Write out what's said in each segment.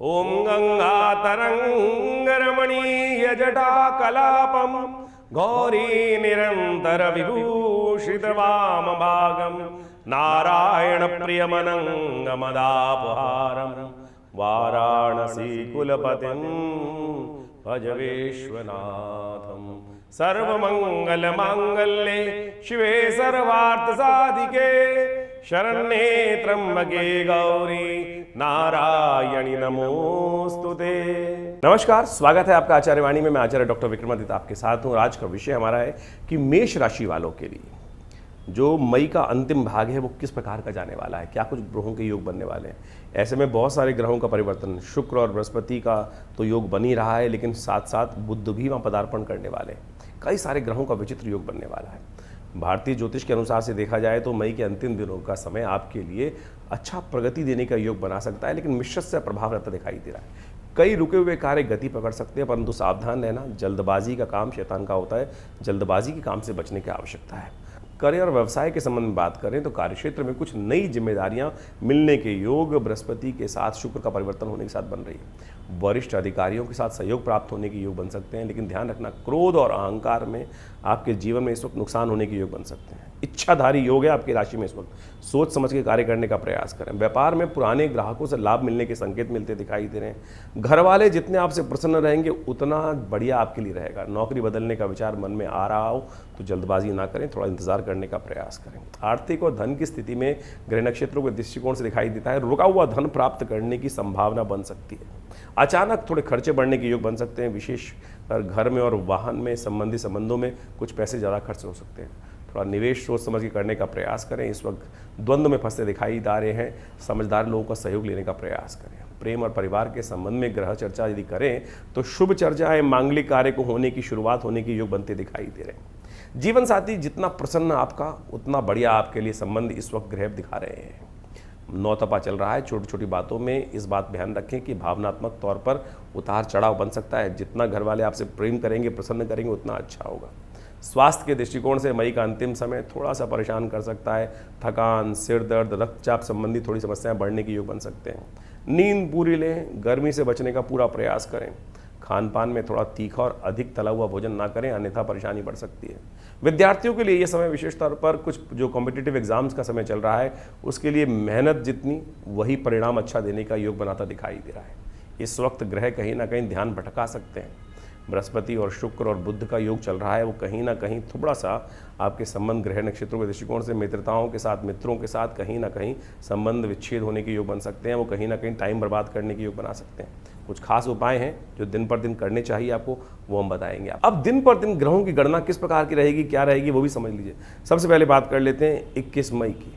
ओम गंगातरङ्गरमणीयजटाकलापं गौरी निरन्तर विभूषित वामभागं नारायणप्रियमनङ्गमदापहारं वाराणसी कुलपतिं भज विश्वनाथं। सर्वमंगलमांगल्ये शिवे सर्वार्थसाधिके शरण्ये त्र्यंबके गौरी नारायणी नमोस्तुते। नमस्कार, स्वागत है आपका आचार्यवाणी में। मैं आचार्य डॉक्टर विक्रमादित्य आपके साथ हूँ। आज का विषय हमारा है कि मेष राशि वालों के लिए जो मई का अंतिम भाग है वो किस प्रकार का जाने वाला है, क्या कुछ ग्रहों के योग बनने वाले हैं। ऐसे में बहुत सारे ग्रहों का परिवर्तन, शुक्र और बृहस्पति का तो योग बन ही रहा है, लेकिन साथ साथ बुध भी वहाँ पदार्पण करने वाले हैं। कई सारे ग्रहों का विचित्र योग बनने वाला है। भारतीय ज्योतिष के अनुसार से देखा जाए तो मई के अंतिम दिनों का समय आपके लिए अच्छा प्रगति देने का योग बना सकता है, लेकिन मिश्रित से प्रभाव रहता दिखाई दे रहा है। कई रुके हुए कार्य गति पकड़ सकते हैं, परंतु सावधान रहना। जल्दबाजी का काम शैतान का होता है, जल्दबाजी के काम से बचने की आवश्यकता है। करियर और व्यवसाय के संबंध में बात करें तो कार्यक्षेत्र में कुछ नई जिम्मेदारियां मिलने के योग बृहस्पति के साथ शुक्र का परिवर्तन होने के साथ बन रही है। वरिष्ठ अधिकारियों के साथ सहयोग प्राप्त होने के योग बन सकते हैं, लेकिन ध्यान रखना क्रोध और अहंकार में आपके जीवन में इस वक्त नुकसान होने के योग बन सकते हैं। इच्छाधारी योग है आपकी राशि में इस वक्त। सोच समझ के कार्य करने का प्रयास करें। व्यापार में पुराने ग्राहकों से लाभ मिलने के संकेत मिलते दिखाई दे रहे हैं। घर वाले जितने आपसे प्रसन्न रहेंगे उतना बढ़िया आपके लिए रहेगा। नौकरी बदलने का विचार मन में आ रहा हो तो जल्दबाजी ना करें, थोड़ा इंतजार करने का प्रयास करें। आर्थिक और धन की स्थिति में ग्रह नक्षत्रों के दृष्टिकोण से दिखाई देता है रुका हुआ धन प्राप्त करने की संभावना बन सकती है। अचानक थोड़े खर्चे बढ़ने के योग बन सकते हैं। विशेषकर घर में और वाहन में संबंधी संबंधों में कुछ पैसे ज़्यादा खर्च हो सकते हैं। थोड़ा निवेश सोच समझ के करने का प्रयास करें। इस वक्त द्वंद्व में फंसे दिखाई दे रहे हैं, समझदार लोगों का सहयोग लेने का प्रयास करें। प्रेम और परिवार के संबंध में ग्रह चर्चा यदि करें तो शुभ चर्चाएं मांगलिक कार्य को होने की शुरुआत होने के योग बनते दिखाई दे रहे हैं। जीवन साथी जितना प्रसन्न आपका उतना बढ़िया आपके लिए संबंध इस वक्त ग्रह दिखा रहे हैं। नौतपा चल रहा है। छोटी छोटी बातों में इस बात ध्यान रखें कि भावनात्मक तौर पर उतार चढ़ाव बन सकता है। जितना घर वाले आपसे प्रेम करेंगे, प्रसन्न करेंगे, उतना अच्छा होगा। स्वास्थ्य के दृष्टिकोण से मई का अंतिम समय थोड़ा सा परेशान कर सकता है। थकान, सिर दर्द, रक्तचाप संबंधी थोड़ी समस्याएं बढ़ने के योग बन सकते हैं। नींद पूरी लें, गर्मी से बचने का पूरा प्रयास करें। खान पान में थोड़ा तीखा और अधिक तला हुआ भोजन ना करें, अन्यथा परेशानी बढ़ सकती है। विद्यार्थियों के लिए ये समय विशेष तौर पर कुछ जो कॉम्पिटिटिव एग्जाम्स का समय चल रहा है उसके लिए मेहनत जितनी वही परिणाम अच्छा देने का योग बनाता दिखाई दे रहा है। इस वक्त ग्रह कहीं ना कहीं ध्यान भटका सकते हैं। बृहस्पति और शुक्र और बुध का योग चल रहा है, वो कहीं ना कहीं थोड़ा सा आपके संबंध ग्रह नक्षत्रों के दृष्टिकोण से मित्रताओं के साथ, मित्रों के साथ कहीं ना कहीं संबंध विच्छेद होने के योग बन सकते हैं। वो कहीं ना कहीं टाइम बर्बाद करने के योग बना सकते हैं। कुछ खास उपाय हैं जो दिन पर दिन करने चाहिए आपको, वो हम बताएंगे। अब दिन पर दिन ग्रहों की गणना किस प्रकार की रहेगी, क्या रहेगी, वो भी समझ लीजिए। सबसे पहले बात कर लेते हैं 21 मई की।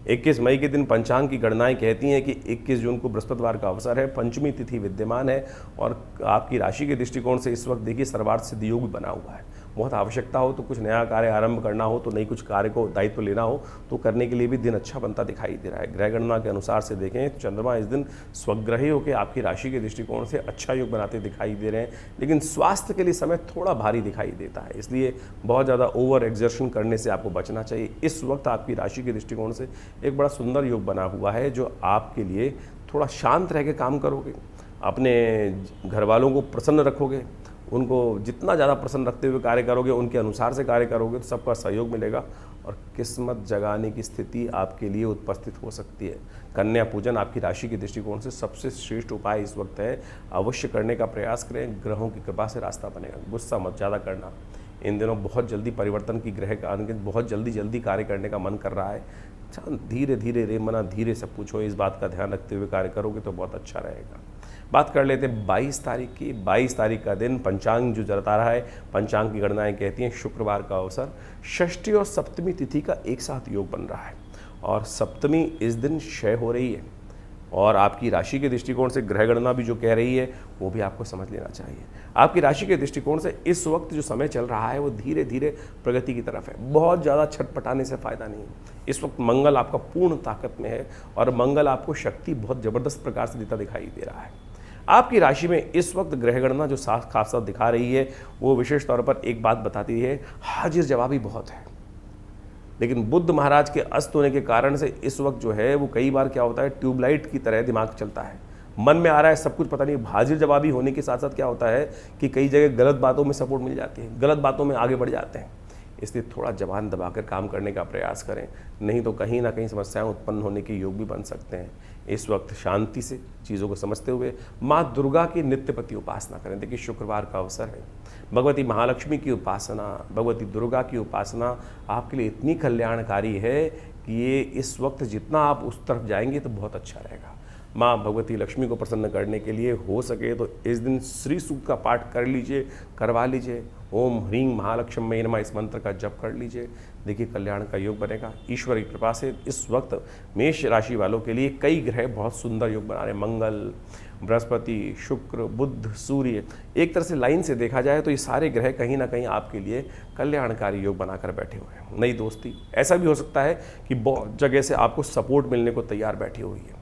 21 मई के दिन पंचांग की गणनाएं कहती हैं कि 21 जून को बृहस्पतिवार का अवसर है, पंचमी तिथि विद्यमान है और आपकी राशि के दृष्टिकोण से इस वक्त देखिए सर्वार्थ सिद्ध योग भी बना हुआ है। बहुत आवश्यकता हो तो कुछ नया कार्य आरंभ करना हो तो नई कुछ कार्य को दायित्व लेना हो तो करने के लिए भी दिन अच्छा बनता दिखाई दे रहा है। ग्रह गणना के अनुसार से देखें तो चंद्रमा इस दिन स्वग्रही होकर आपकी राशि के दृष्टिकोण से अच्छा योग बनाते दिखाई दे रहे हैं, लेकिन स्वास्थ्य के लिए समय थोड़ा भारी दिखाई देता है, इसलिए बहुत ज़्यादा ओवर एक्सर्शन करने से आपको बचना चाहिए। इस वक्त आपकी राशि के दृष्टिकोण से एक बड़ा सुंदर योग बना हुआ है जो आपके लिए थोड़ा शांत रह के काम करोगे, अपने घर वालों को प्रसन्न रखोगे, उनको जितना ज़्यादा प्रसन्न रखते हुए कार्य करोगे, उनके अनुसार से कार्य करोगे तो सबका सहयोग मिलेगा और किस्मत जगाने की स्थिति आपके लिए उपस्थित हो सकती है। कन्या पूजन आपकी राशि के दृष्टिकोण से सबसे श्रेष्ठ उपाय इस वक्त है, अवश्य करने का प्रयास करें। ग्रहों की कृपा से रास्ता बनेगा। गुस्सा मत ज़्यादा करना। इन दिनों बहुत जल्दी परिवर्तन की ग्रह का बहुत जल्दी कार्य करने का मन कर रहा है। धीरे धीरे रे मना धीरे सब पूछो, इस बात का ध्यान रखते हुए कार्य करोगे तो बहुत अच्छा रहेगा। बात कर लेते हैं 22 तारीख की। 22 तारीख का दिन पंचांग जो जता रहा है, पंचांग की गणनाएं कहती हैं शुक्रवार का अवसर, षष्ठी और सप्तमी तिथि का एक साथ योग बन रहा है और सप्तमी इस दिन क्षय हो रही है और आपकी राशि के दृष्टिकोण से ग्रह गणना भी जो कह रही है वो भी आपको समझ लेना चाहिए। आपकी राशि के दृष्टिकोण से इस वक्त जो समय चल रहा है वो धीरे धीरे प्रगति की तरफ है। बहुत ज़्यादा छटपटाने से फ़ायदा नहीं है। इस वक्त मंगल आपका पूर्ण ताकत में है और मंगल आपको शक्ति बहुत ज़बरदस्त प्रकार से देता दिखाई दे रहा है। आपकी राशि में इस वक्त ग्रह गणना जो साफ साफ दिखा रही है वो विशेष तौर पर एक बात बताती है, हाजिर जवाबी बहुत है। लेकिन बुद्ध महाराज के अस्त होने के कारण से इस वक्त जो है वो कई बार क्या होता है, ट्यूबलाइट की तरह दिमाग चलता है। मन में आ रहा है सब कुछ, पता नहीं हाजिर जवाबी होने के साथ साथ क्या होता है कि कई जगह गलत बातों में सपोर्ट मिल जाती है, गलत बातों में आगे बढ़ जाते हैं। इसलिए थोड़ा जबान दबाकर काम करने का प्रयास करें, नहीं तो कहीं ना कहीं समस्याएं उत्पन्न होने के योग भी बन सकते हैं। इस वक्त शांति से चीज़ों को समझते हुए माँ दुर्गा की नित्य प्रति उपासना करें। देखिए शुक्रवार का अवसर है, भगवती महालक्ष्मी की उपासना, भगवती दुर्गा की उपासना आपके लिए इतनी कल्याणकारी है कि ये इस वक्त जितना आप उस तरफ जाएंगे तो बहुत अच्छा रहेगा। माँ भगवती लक्ष्मी को प्रसन्न करने के लिए हो सके तो इस दिन श्री सूक्त का पाठ कर लीजिए, करवा लीजिए। ओम ह्रीं महालक्ष्मी नमः इस मंत्र का जप कर लीजिए, देखिए कल्याण का योग बनेगा। ईश्वर की कृपा से इस वक्त मेष राशि वालों के लिए कई ग्रह बहुत सुंदर योग बना रहे हैं। मंगल, बृहस्पति, शुक्र, बुध, सूर्य, एक तरह से लाइन से देखा जाए तो ये सारे ग्रह कहीं ना कहीं आपके लिए कल्याणकारी योग बनाकर बैठे हुए हैं। नई दोस्ती, ऐसा भी हो सकता है कि बहुत जगह से आपको सपोर्ट मिलने को तैयार बैठी हुई है,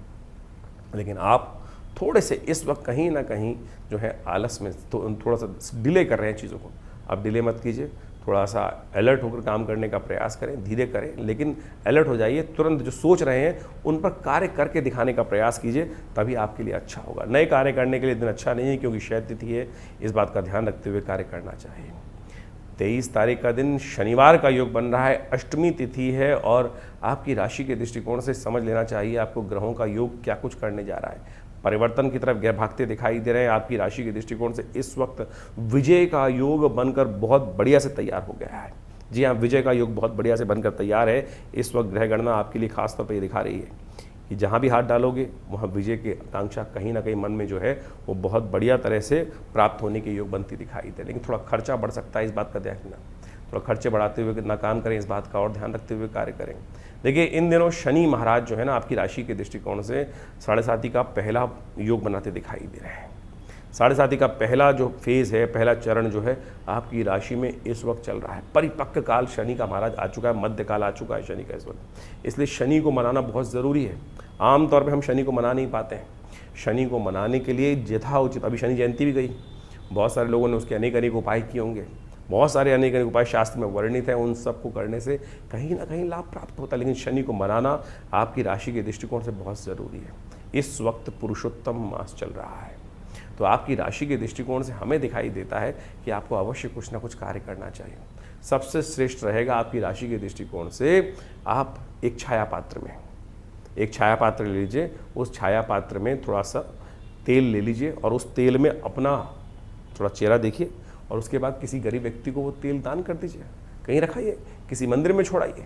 लेकिन आप थोड़े से इस वक्त कहीं ना कहीं जो है आलस में थोड़ा सा डिले कर रहे हैं चीज़ों को। आप डिले मत कीजिए, थोड़ा सा अलर्ट होकर काम करने का प्रयास करें, धीरे करें लेकिन अलर्ट हो जाइए। तुरंत जो सोच रहे हैं उन पर कार्य करके दिखाने का प्रयास कीजिए, तभी आपके लिए अच्छा होगा। नए कार्य करने के लिए दिन अच्छा नहीं है क्योंकि शैद तिथि है, इस बात का ध्यान रखते हुए कार्य करना चाहिए। 23 तारीख का दिन शनिवार का योग बन रहा है, अष्टमी तिथि है और आपकी राशि के दृष्टिकोण से समझ लेना चाहिए आपको ग्रहों का योग क्या कुछ करने जा रहा है। परिवर्तन की तरफ गैर भागते दिखाई दे रहे हैं। आपकी राशि के दृष्टिकोण से इस वक्त विजय का योग बनकर बहुत बढ़िया से तैयार हो गया है। जी हाँ, विजय का योग बहुत बढ़िया से बनकर तैयार है। इस वक्त ग्रह गणना आपके लिए खास तौर पर ये दिखा रही है कि जहाँ भी हाथ डालोगे वहाँ विजय की आकांक्षा कहीं ना कहीं मन में जो है वो बहुत बढ़िया तरह से प्राप्त होने के योग बनती दिखाई दे। लेकिन थोड़ा खर्चा बढ़ सकता है, इस बात का ध्यान रखना। थोड़ा खर्चे बढ़ाते हुए ना काम करें, इस बात का और ध्यान रखते हुए कार्य करें। देखिए इन दिनों शनि महाराज जो है ना आपकी राशि के दृष्टिकोण से 7.5 का पहला योग बनाते दिखाई दे रहे हैं। 7.5 का पहला जो फेज़ है, पहला चरण जो है आपकी राशि में इस वक्त चल रहा है। परिपक्व काल शनि का महाराज आ चुका है, मध्य काल आ चुका है शनि का इस वक्त। इसलिए शनि को मनाना बहुत ज़रूरी है। आमतौर पर हम शनि को मना नहीं पाते हैं। शनि को मनाने के लिए यथाउचित, अभी शनि जयंती भी गई, बहुत सारे लोगों ने उसके अनेक उपाय किए होंगे। बहुत सारे अनेक उपाय शास्त्र में वर्णित हैं, उन सब को करने से कहीं ना कहीं लाभ प्राप्त होता है। लेकिन शनि को मनाना आपकी राशि के दृष्टिकोण से बहुत ज़रूरी है। इस वक्त पुरुषोत्तम मास चल रहा है, तो आपकी राशि के दृष्टिकोण से हमें दिखाई देता है कि आपको अवश्य कुछ ना कुछ कार्य करना चाहिए। सबसे श्रेष्ठ रहेगा आपकी राशि के दृष्टिकोण से आप एक छाया पात्र में एक छाया पात्र ले लीजिए, उस छाया पात्र में थोड़ा सा तेल ले लीजिए और उस तेल में अपना थोड़ा चेहरा देखिए और उसके बाद किसी गरीब व्यक्ति को वो तेल दान कर दीजिए, कहीं रखाइए, किसी मंदिर में छोड़ाइए।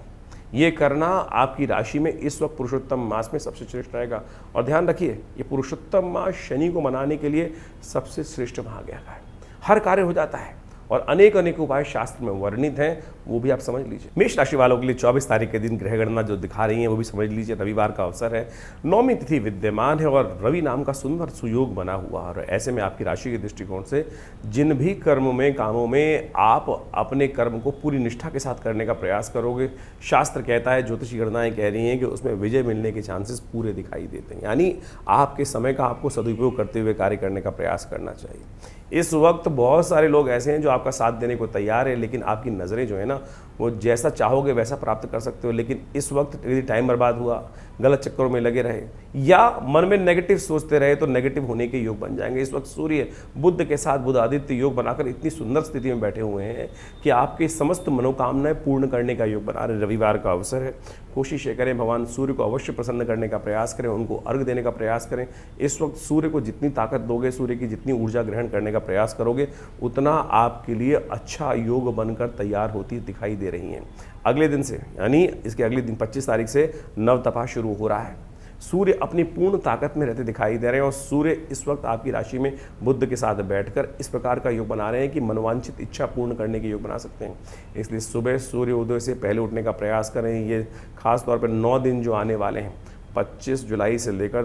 ये करना आपकी राशि में इस वक्त पुरुषोत्तम मास में सबसे श्रेष्ठ रहेगा। और ध्यान रखिए, ये पुरुषोत्तम मास शनि को मनाने के लिए सबसे श्रेष्ठ माना गया है। हर कार्य हो जाता है और अनेक उपाय शास्त्र में वर्णित हैं, वो भी आप समझ लीजिए। मेष राशि वालों के लिए 24 तारीख के दिन ग्रह गणना जो दिखा रही है वो भी समझ लीजिए। रविवार का अवसर है, नौमी तिथि विद्यमान है और रवि नाम का सुंदर सुयोग बना हुआ है। और ऐसे में आपकी राशि के दृष्टिकोण से जिन भी कर्मों में कामों में आप अपने कर्म को पूरी निष्ठा के साथ करने का प्रयास करोगे, शास्त्र कहता है, ज्योतिषी गणनाएं कह रही हैं कि उसमें विजय मिलने के चांसेस पूरे दिखाई देते हैं। यानी आपके समय का आपको सदुपयोग करते हुए कार्य करने का प्रयास करना चाहिए। इस वक्त बहुत सारे लोग ऐसे हैं जो आपका साथ देने को तैयार है, लेकिन आपकी नज़रें जो है ना वो जैसा चाहोगे वैसा प्राप्त कर सकते हो। लेकिन इस वक्त यदि टाइम बर्बाद हुआ, गलत चक्करों में लगे रहे या मन में नेगेटिव सोचते रहे तो नेगेटिव होने के योग बन जाएंगे। इस वक्त सूर्य बुध के साथ बुध आदित्य योग बनाकर इतनी सुंदर स्थिति में बैठे हुए हैं कि आपके समस्त मनोकामनाएं पूर्ण करने का योग बना रहे। रविवार का अवसर है, कोशिश ये करें भगवान सूर्य को अवश्य प्रसन्न करने का प्रयास करें, उनको अर्घ देने का प्रयास करें। इस वक्त सूर्य को जितनी ताकत दोगे, सूर्य की जितनी ऊर्जा ग्रहण करने का प्रयास करोगे, उतना आपके लिए अच्छा योग बनकर तैयार होती दिखाई दे रही हैं। अगले दिन से यानी इसके अगले दिन 25 तारीख से नव तपा शुरू हो रहा है। सूर्य अपनी पूर्ण ताकत में रहते दिखाई दे रहे हैं और सूर्य इस वक्त आपकी राशि में बुध के साथ बैठकर इस प्रकार का योग बना रहे हैं कि मनोवांछित इच्छा पूर्ण करने के योग बना सकते हैं। इसलिए सुबह सूर्य उदय से पहले उठने का प्रयास करें। ये खास तौर पर 9 दिन जो आने वाले हैं, 25 जुलाई से लेकर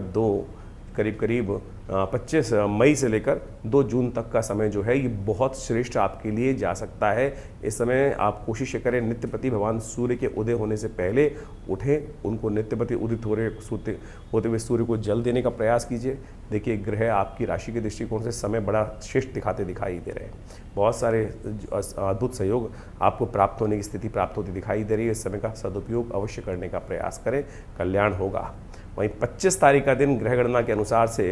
25 मई से लेकर 2 जून तक का समय जो है ये बहुत श्रेष्ठ आपके लिए जा सकता है। इस समय आप कोशिश करें नित्य प्रति भगवान सूर्य के उदय होने से पहले उठें, उनको नित्य प्रति उदित होते हुए सूर्य को जल देने का प्रयास कीजिए। देखिए ग्रह आपकी राशि के दृष्टिकोण से समय बड़ा श्रेष्ठ दिखाते दिखाई दे रहे हैं। बहुत सारे अद्भुत सहयोग आपको प्राप्त होने की स्थिति प्राप्त होती दिखाई दे रही है। इस समय का सदुपयोग अवश्य करने का प्रयास करें, कल्याण होगा। वहीं 25 तारीख का दिन ग्रह गणना के अनुसार से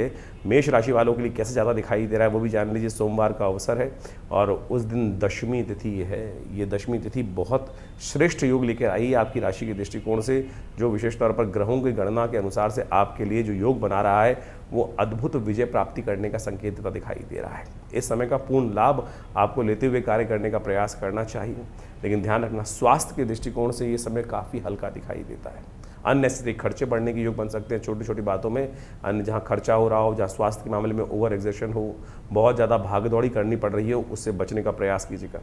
मेष राशि वालों के लिए कैसे ज़्यादा दिखाई दे रहा है वो भी जान लीजिए। सोमवार का अवसर है और उस दिन दशमी तिथि है। ये दशमी तिथि बहुत श्रेष्ठ योग लेकर आई है आपकी राशि के दृष्टिकोण से, जो विशेष तौर पर ग्रहों की गणना के अनुसार से आपके लिए जो योग बना रहा है वो अद्भुत विजय प्राप्ति करने का संकेत देता दिखाई दे रहा है। इस समय का पूर्ण लाभ आपको लेते हुए कार्य करने का प्रयास करना चाहिए, लेकिन ध्यान रखना स्वास्थ्य के दृष्टिकोण से ये समय काफ़ी हल्का दिखाई देता है। अननेसेसरी खर्चे बढ़ने के योग बन सकते हैं छोटी छोटी बातों में। अन्य जहाँ खर्चा हो रहा हो, जहाँ स्वास्थ्य के मामले में ओवर एग्जर्शन हो, बहुत ज़्यादा भागदौड़ी करनी पड़ रही हो, उससे बचने का प्रयास कीजिएगा।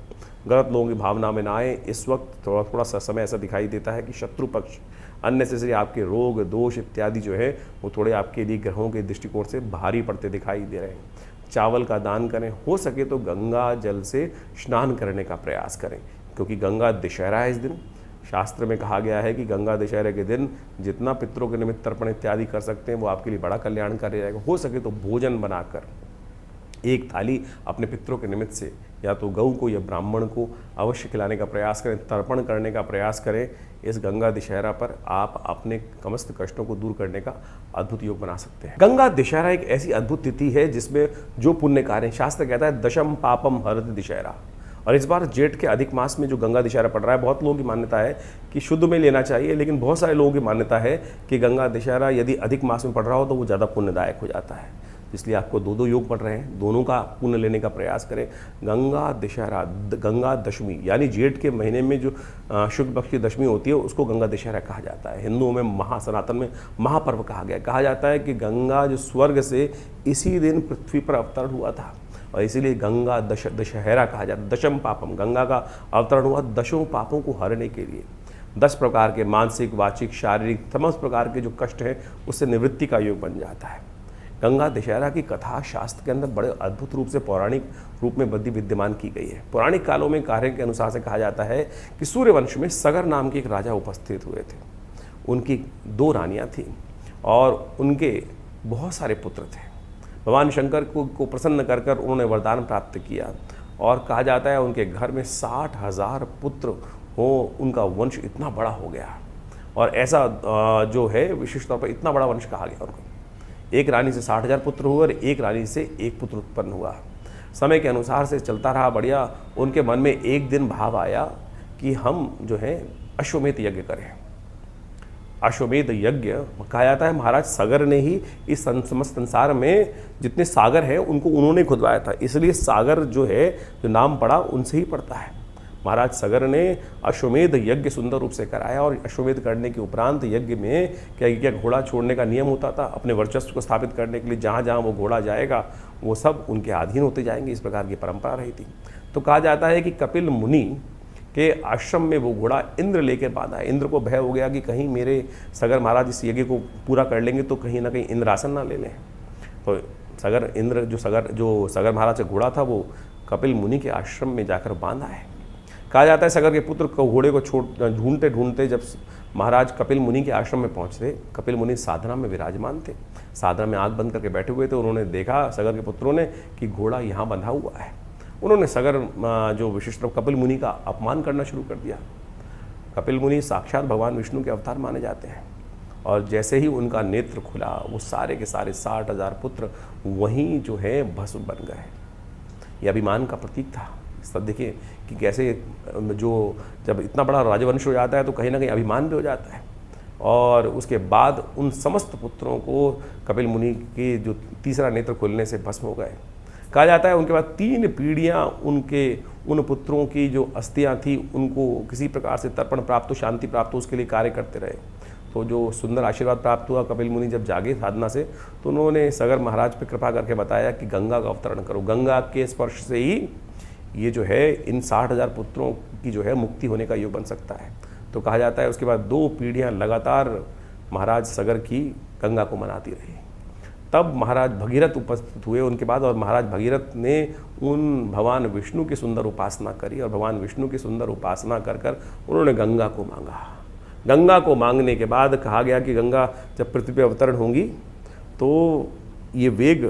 गलत लोगों की भावना में ना आए। इस वक्त थोड़ा सा समय ऐसा दिखाई देता है कि शत्रु पक्ष अननेसेसरी आपके रोग दोष इत्यादि जो है वो थोड़े आपके लिए ग्रहों के दृष्टिकोण से भारी पड़ते दिखाई दे रहे हैं। चावल का दान करें, हो सके तो गंगा जल से स्नान करने का प्रयास करें, क्योंकि गंगा दशहरा है इस दिन। शास्त्र में कहा गया है कि गंगा दशहरे के दिन जितना पितरों के निमित्त तर्पण इत्यादि कर सकते हैं वो आपके लिए बड़ा कल्याणकारी रहेगा। हो सके तो भोजन बनाकर एक थाली अपने पितरों के निमित्त से या तो गऊ को या ब्राह्मण को अवश्य खिलाने का प्रयास करें, तर्पण करने का प्रयास करें। इस गंगा दशहरा पर आप अपने समस्त कष्टों को दूर करने का अद्भुत योग बना सकते हैं। गंगा दशहरा एक ऐसी अद्भुत तिथि है जिसमें जो पुण्य कार्य, शास्त्र कहता है दशम पापम हरति दशहरा, और इस बार जेठ के अधिक मास में जो गंगा दशहरा पड़ रहा है, बहुत लोगों की मान्यता है कि शुद्ध में लेना चाहिए, लेकिन बहुत सारे लोगों की मान्यता है कि गंगा दशहरा यदि अधिक मास में पड़ रहा हो तो वो ज़्यादा पुण्यदायक हो जाता है। इसलिए आपको दो योग पड़ रहे हैं, दोनों का पुण्य लेने का प्रयास करें। गंगा दशहरा, गंगा दशमी यानी जेठ के महीने में जो शुक्ल पक्ष की दशमी होती है उसको गंगा दशहरा कहा जाता है। हिंदुओं में सनातन में महापर्व कहा जाता है कि गंगा जो स्वर्ग से इसी दिन पृथ्वी पर अवतरण हुआ था और इसीलिए गंगा दशहरा कहा जाता है। दशम पापम, गंगा का अवतरण हुआ दशों पापों को हरने के लिए। 10 प्रकार के मानसिक, वाचिक, शारीरिक समस्त प्रकार के जो कष्ट हैं उससे निवृत्ति का योग बन जाता है। गंगा दशहरा की कथा शास्त्र के अंदर बड़े अद्भुत रूप से पौराणिक रूप में विद्यमान की गई है। पौराणिक कालों में कार्य के अनुसार से कहा जाता है कि सूर्यवंश में सगर नाम के एक राजा उपस्थित हुए थे। उनकी 2 रानियां थीं और उनके बहुत सारे पुत्र थे। भगवान शंकर को प्रसन्न कर कर उन्होंने वरदान प्राप्त किया और कहा जाता है उनके घर में 60,000 पुत्र हो, उनका वंश इतना बड़ा हो गया। और ऐसा जो है विशेष तौर पर इतना बड़ा वंश कहा गया उनको। एक रानी से 60,000 पुत्र हुए और एक रानी से एक पुत्र उत्पन्न हुआ। समय के अनुसार से चलता रहा बढ़िया। उनके मन में एक दिन भाव आया कि हम जो है अश्वमेध यज्ञ करें। अश्वमेध यज्ञ कहा जाता है महाराज सगर ने ही इस समस्त संसार में जितने सागर हैं उनको उन्होंने खुदवाया था, इसलिए सागर जो है जो नाम पड़ा उनसे ही पड़ता है। महाराज सगर ने अश्वमेध यज्ञ सुंदर रूप से कराया और अश्वमेध करने के उपरांत यज्ञ में क्या घोड़ा छोड़ने का नियम होता था। अपने वर्चस्व को स्थापित करने के लिए जहाँ जहाँ वो घोड़ा जाएगा वो सब उनके अधीन होते जाएंगे, इस प्रकार की परंपरा रही थी। तो कहा जाता है कि कपिल मुनि के आश्रम में वो घोड़ा इंद्र लेकर बांधा है। इंद्र को भय हो गया कि कहीं मेरे सगर महाराज इस यज्ञ को पूरा कर लेंगे तो कहीं ना कहीं इंद्रासन ना ले लें। तो जो सगर महाराज का घोड़ा था वो कपिल मुनि के आश्रम में जाकर बांधा है। कहा जाता है सगर के पुत्र को घोड़े को ढूंढते ढूंढते जब महाराज कपिल मुनि के आश्रम में पहुंचे, कपिल मुनि साधना में विराजमान थे, साधना में आंख बंद करके बैठे हुए थे। उन्होंने देखा सगर के पुत्रों ने कि घोड़ा यहाँ बंधा हुआ है। उन्होंने सगर जो विशिष्ट कपिल मुनि का अपमान करना शुरू कर दिया। कपिल मुनि साक्षात भगवान विष्णु के अवतार माने जाते हैं और जैसे ही उनका नेत्र खुला वो सारे के सारे 60,000 पुत्र वहीं जो है भस्म बन गए। ये अभिमान का प्रतीक था। सब देखिए कि कैसे जो जब इतना बड़ा राजवंश हो जाता है तो कहीं ना कहीं अभिमान भी हो जाता है। और उसके बाद उन समस्त पुत्रों को कपिल मुनि के जो तीसरा नेत्र खुलने से भस्म हो गए। कहा जाता है उनके बाद 3 पीढ़ियाँ उन पुत्रों की जो अस्थियाँ थी उनको किसी प्रकार से तर्पण प्राप्त हो, शांति प्राप्त हो, उसके लिए कार्य करते रहे। तो जो सुंदर आशीर्वाद प्राप्त हुआ, कपिल मुनि जब जागे साधना से तो उन्होंने सगर महाराज पर कृपा करके बताया कि गंगा का अवतरण करो। गंगा के स्पर्श से ही ये जो है इन 60,000 पुत्रों की जो है मुक्ति होने का योग बन सकता है। तो कहा जाता है उसके बाद 2 पीढ़ियाँ लगातार महाराज सगर की गंगा को मनाती रही। तब महाराज भगीरथ उपस्थित हुए उनके बाद और महाराज भगीरथ ने उन भगवान विष्णु की सुंदर उपासना करी और भगवान विष्णु की सुंदर उपासना कर कर उन्होंने गंगा को मांगा। गंगा को मांगने के बाद कहा गया कि गंगा जब पृथ्वी पर अवतरण होंगी तो ये वेग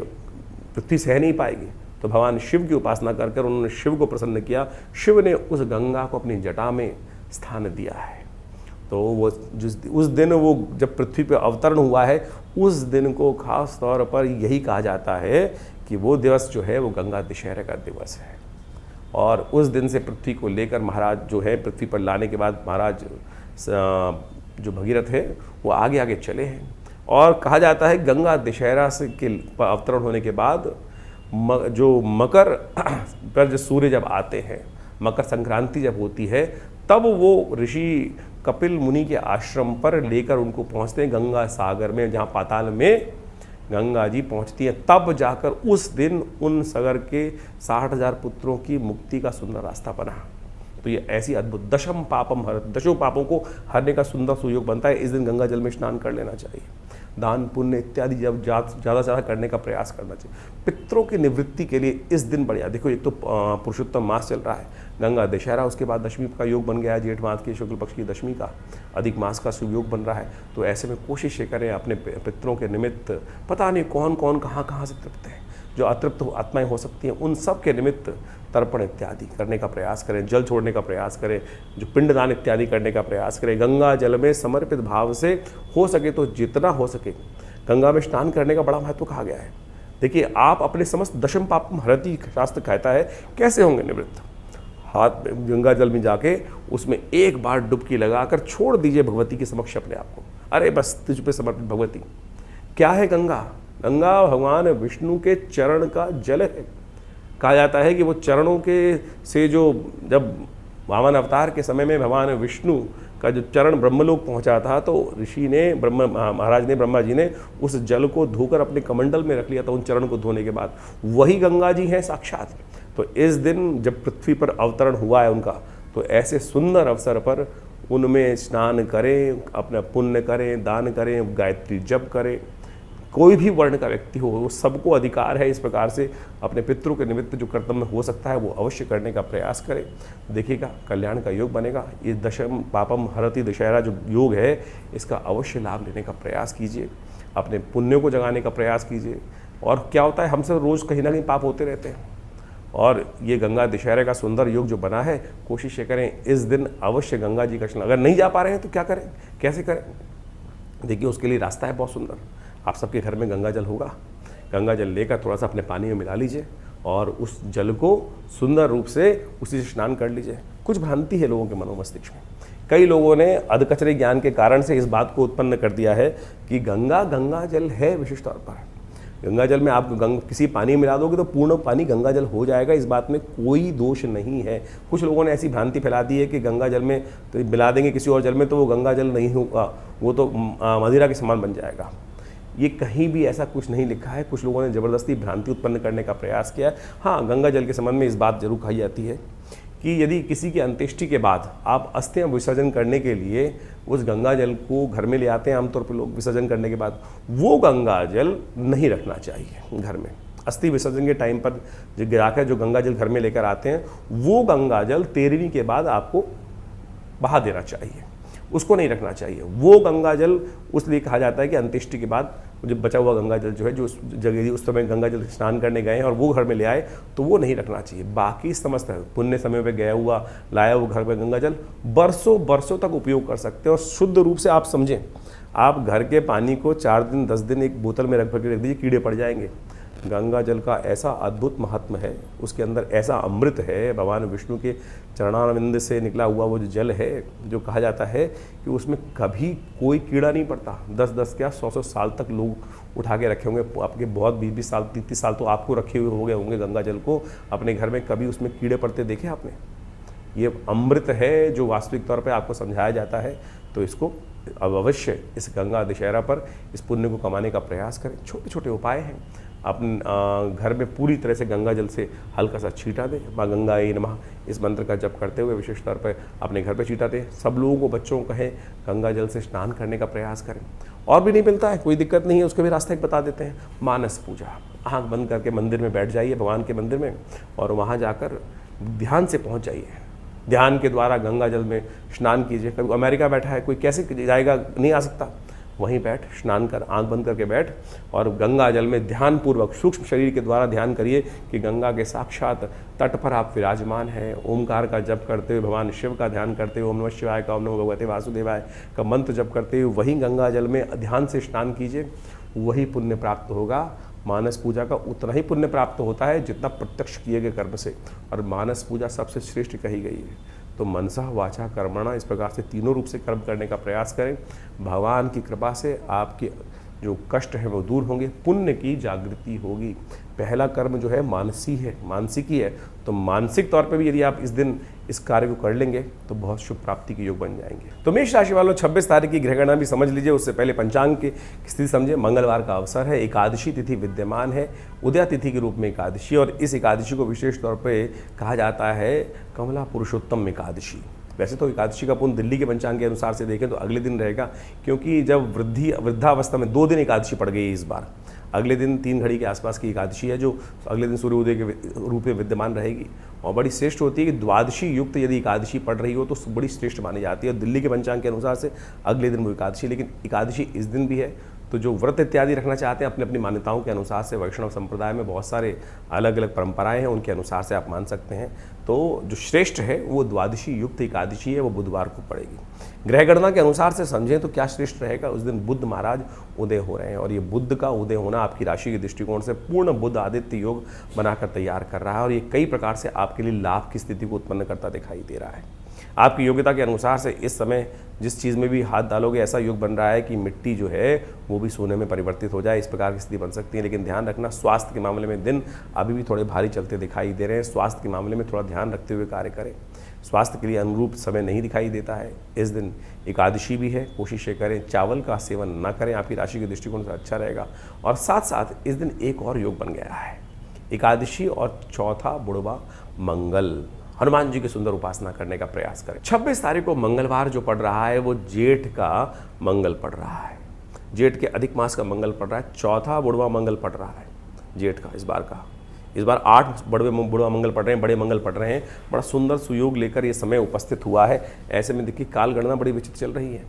पृथ्वी सह नहीं पाएगी। तो भगवान शिव की उपासना कर कर उन्होंने शिव को प्रसन्न किया। शिव ने उस गंगा को अपनी जटा में स्थान दिया है तो वो जिस उस दिन वो जब पृथ्वी पर अवतरण हुआ है, उस दिन को खास तौर पर यही कहा जाता है कि वो दिवस जो है वो गंगा दशहरा का दिवस है। और उस दिन से पृथ्वी को लेकर महाराज जो है, पृथ्वी पर लाने के बाद महाराज जो भगीरथ है वो आगे आगे चले हैं। और कहा जाता है गंगा दशहरा से के अवतरण होने के बाद जो मकर पर जो सूर्य जब आते हैं, मकर संक्रांति जब होती है, तब वो ऋषि कपिल मुनि के आश्रम पर लेकर उनको पहुंचते हैं गंगा सागर में, जहाँ पाताल में गंगा जी पहुंचती है। तब जाकर उस दिन उन सागर के 60,000 पुत्रों की मुक्ति का सुंदर रास्ता बना। तो ये ऐसी अद्भुत दशम पापम हर, दशों पापों को हरने का सुंदर सुयोग बनता है। इस दिन गंगा जल में स्नान कर लेना चाहिए, दान पुण्य इत्यादि जब ज़्यादा से ज़्यादा करने का प्रयास करना चाहिए। पितरों की निवृत्ति के लिए इस दिन बढ़िया। देखो, एक तो पुरुषोत्तम मास चल रहा है, गंगा दशहरा, उसके बाद दशमी का योग बन गया है, जेठ मास की शुक्ल पक्ष की दशमी का, अधिक मास का शुभ योग बन रहा है। तो ऐसे में कोशिश करें अपने पितरों के निमित्त, पता नहीं कौन कौन कहाँ से तृप्त है, जो अतृप्त आत्माएं हो सकती हैं, उन सब के निमित्त तर्पण इत्यादि करने का प्रयास करें, जल छोड़ने का प्रयास करें, जो पिंडदान इत्यादि करने का प्रयास करें। गंगा जल में समर्पित भाव से हो सके तो जितना हो सके गंगा में स्नान करने का बड़ा महत्व कहा गया है। देखिए, आप अपने समस्त दशम पापम हरति शास्त्र कहता है, कैसे होंगे निवृत्त? हाथ में गंगा जल में जाके उसमें एक बार डुबकी लगाकर छोड़ दीजिए भगवती के समक्ष अपने आप को। अरे बस तुझ पे समर्पित भगवती। क्या है गंगा? गंगा भगवान विष्णु के चरण का जल है। कहा जाता है कि वो चरणों के से जो जब वामन अवतार के समय में भगवान विष्णु का जो चरण ब्रह्मलोक पहुंचा था, तो ऋषि ने महाराज ने ब्रह्मा जी ने उस जल को धोकर अपने कमंडल में रख लिया था। उन चरण को धोने के बाद वही गंगा जी हैं साक्षात। तो इस दिन जब पृथ्वी पर अवतरण हुआ है उनका, तो ऐसे सुंदर अवसर पर उनमें स्नान करें, अपना पुण्य करें, दान करें, गायत्री जप करें। कोई भी वर्ण का व्यक्ति हो, वो सबको अधिकार है इस प्रकार से अपने पितरों के निमित्त जो कर्तव्य हो सकता है वो अवश्य करने का प्रयास करें। देखिएगा कल्याण का योग बनेगा। ये दशम पापम हरति दशहरा जो योग है, इसका अवश्य लाभ लेने का प्रयास कीजिए, अपने पुण्यों को जगाने का प्रयास कीजिए। और क्या होता है, हमसे रोज़ कहीं ना कहीं पाप होते रहते हैं, और ये गंगा दशहरे का सुंदर योग जो बना है, कोशिश करें इस दिन अवश्य गंगा जी का स्नान। अगर नहीं जा पा रहे हैं तो क्या करें, कैसे करें? देखिए, उसके लिए रास्ता है बहुत सुंदर। आप सबके घर में गंगा जल होगा, गंगा जल लेकर थोड़ा सा अपने पानी में मिला लीजिए और उस जल को सुंदर रूप से उसी से स्नान कर लीजिए। कुछ भ्रांति है लोगों के मनोमस्तिष्क में। कई लोगों ने अधकचरे ज्ञान के कारण से इस बात को उत्पन्न कर दिया है कि गंगा जल है। विशिष्ट तौर पर गंगा जल में आप किसी पानी मिला दोगे तो पूर्ण पानी गंगा जल हो जाएगा, इस बात में कोई दोष नहीं है। कुछ लोगों ने ऐसी भ्रांति फैला दी है कि गंगा जल में तो मिला देंगे किसी और जल में तो वो गंगा जल नहीं होगा, वो तो मदिरा के समान बन जाएगा। ये कहीं भी ऐसा कुछ नहीं लिखा है। कुछ लोगों ने ज़बरदस्ती भ्रांति उत्पन्न करने का प्रयास किया। हाँ, गंगा जल के संबंध में इस बात जरूर कही जाती है कि यदि किसी की अंत्येष्टि के बाद आप अस्थियां विसर्जन करने के लिए उस गंगा जल को घर में ले आते हैं, आमतौर पर लोग विसर्जन करने के बाद, वो गंगा जल नहीं रखना चाहिए घर में। अस्थि विसर्जन के टाइम पर जो गिराकर जो गंगा जल घर में लेकर आते हैं, वो गंगा जल 13वीं के बाद आपको बहा देना चाहिए, उसको नहीं रखना चाहिए। वो गंगा जल उसलिए कहा जाता है कि अंत्येष्टि के बाद जो बचा हुआ गंगा जल जो है, जो उस जगह उस समय गंगा जल स्नान करने गए हैं और वो घर में ले आए, तो वो नहीं रखना चाहिए। बाकी समस्त पुण्य समय पे गया हुआ लाया हुआ घर में गंगा जल बरसों बरसों तक उपयोग कर सकते हैं। और शुद्ध रूप से आप समझें, आप घर के पानी को 4 दिन 10 दिन एक बोतल में रख के रख दीजिए, कीड़े पड़ जाएंगे। गंगा जल का ऐसा अद्भुत महात्म है, उसके अंदर ऐसा अमृत है, भगवान विष्णु के चरणारविंद से निकला हुआ वो जो जल है, जो कहा जाता है कि उसमें कभी कोई कीड़ा नहीं पड़ता। 10-10 क्या 100-100 साल तक लोग उठा के रखे होंगे, आपके बहुत 20-20 साल 30-30 साल तो आपको रखे हुए हो गए होंगे गंगा जल को अपने घर में। कभी उसमें कीड़े पड़ते देखे आपने? ये अमृत है जो वास्तविक तौर पर आपको समझाया जाता है। तो इसको अब अवश्य इस गंगा दशहरा पर इस पुण्य को कमाने का प्रयास करें। छोटे छोटे उपाय हैं। अपने घर में पूरी तरह से गंगा जल से हल्का सा छींटा दें, माँ गंगायै नमः इस मंत्र का जप करते हुए विशेष तौर पर अपने घर पे छींटा दें। सब लोगों को, बच्चों को कहें गंगा जल से स्नान करने का प्रयास करें। और भी नहीं मिलता है, कोई दिक्कत नहीं है, उसके भी रास्ते बता देते हैं। मानस पूजा, आँख बंद करके मंदिर में बैठ जाइए, भगवान के मंदिर में, और वहाँ जाकर ध्यान से पहुँच जाइए। ध्यान के द्वारा गंगा जल में स्नान कीजिए। कभी अमेरिका बैठा है कोई, कैसे जाएगा? नहीं आ सकता। वहीं बैठ, स्नान कर, आंख बंद करके बैठ और गंगा जल में ध्यानपूर्वक सूक्ष्म शरीर के द्वारा ध्यान करिए कि गंगा के साक्षात तट पर आप विराजमान हैं। ओमकार का जप करते हुए, भगवान शिव का ध्यान करते हुए, ओम नमः शिवाय का, ओम नमो भगवते वासुदेवाय का मंत्र जप करते हुए वहीं गंगा जल में ध्यान से स्नान कीजिए, वही पुण्य प्राप्त होगा। मानस पूजा का उतना ही पुण्य प्राप्त होता है जितना प्रत्यक्ष किए गए कर्म से, और मानस पूजा सबसे श्रेष्ठ कही गई है। तो मनसा वाचा कर्मणा, इस प्रकार से तीनों रूप से कर्म करने का प्रयास करें। भगवान की कृपा से आपके जो कष्ट है वो दूर होंगे, पुण्य की जागृति होगी। पहला कर्म जो है मानसिकी है, तो मानसिक तौर पे भी यदि आप इस दिन इस कार्य को कर लेंगे तो बहुत शुभ प्राप्ति के योग बन जाएंगे। तो मेष राशि वालों 26 तारीख की ग्रहगणना भी समझ लीजिए, उससे पहले पंचांग की स्थिति समझे। मंगलवार का अवसर है, एकादशी तिथि विद्यमान है, उदया तिथि के रूप में एकादशी, और इस एकादशी को विशेष तौर पर कहा जाता है कमला पुरुषोत्तम एकादशी। वैसे तो एकादशी का पुण्य दिल्ली के पंचांग के अनुसार से देखें तो अगले दिन रहेगा, क्योंकि जब वृद्धावस्था में 2 दिन एकादशी पड़ गई इस बार। अगले दिन 3 घड़ी के आसपास की एकादशी है, जो अगले दिन सूर्योदय के रूप में विद्यमान रहेगी और बड़ी श्रेष्ठ होती है कि द्वादशी युक्त यदि एकादशी पड़ रही हो तो बड़ी श्रेष्ठ मानी जाती है। दिल्ली के पंचांग के अनुसार से अगले दिन वो एकादशी, लेकिन एकादशी इस दिन भी है। तो जो व्रत इत्यादि रखना चाहते हैं अपनी अपनी मान्यताओं के अनुसार से, वैष्णव संप्रदाय में बहुत सारे अलग अलग परंपराएं हैं, उनके अनुसार से आप मान सकते हैं। तो जो श्रेष्ठ है वो द्वादशी युक्त एकादशी है, वो बुधवार को पड़ेगी। ग्रह गणना के अनुसार से समझें तो क्या श्रेष्ठ रहेगा, उस दिन बुध महाराज उदय हो रहे हैं, और ये बुध का उदय होना आपकी राशि के दृष्टिकोण से पूर्ण बुध आदित्य योग बनाकर तैयार कर रहा है, और ये कई प्रकार से आपके लिए लाभ की स्थिति को उत्पन्न करता दिखाई दे रहा है। आपकी योग्यता के अनुसार से इस समय जिस चीज़ में भी हाथ डालोगे ऐसा योग बन रहा है कि मिट्टी जो है वो भी सोने में परिवर्तित हो जाए, इस प्रकार की स्थिति बन सकती है। लेकिन ध्यान रखना, स्वास्थ्य के मामले में दिन अभी भी थोड़े भारी चलते दिखाई दे रहे हैं। स्वास्थ्य के मामले में थोड़ा ध्यान रखते हुए कार्य करें, स्वास्थ्य के लिए अनुरूप समय नहीं दिखाई देता है। इस दिन एकादशी भी है, कोशिशें करें चावल का सेवन न करें, आपकी राशि के दृष्टिकोण से अच्छा रहेगा। और साथ साथ इस दिन एक और योग बन गया है, एकादशी और चौथा बुढ़वा मंगल। हनुमान जी की सुंदर उपासना करने का प्रयास करें। 26 तारीख को मंगलवार जो पड़ रहा है वो जेठ का मंगल पड़ रहा है, जेठ के अधिक मास का मंगल पड़ रहा है, चौथा बुढ़वा मंगल पड़ रहा है जेठ का। इस बार 8 बुढ़वा मंगल पड़ रहे हैं, बड़े मंगल पड़ रहे हैं। बड़ा सुंदर सुयोग लेकर ये समय उपस्थित हुआ है। ऐसे में देखिए काल गणना बड़ी विचित्र चल रही है।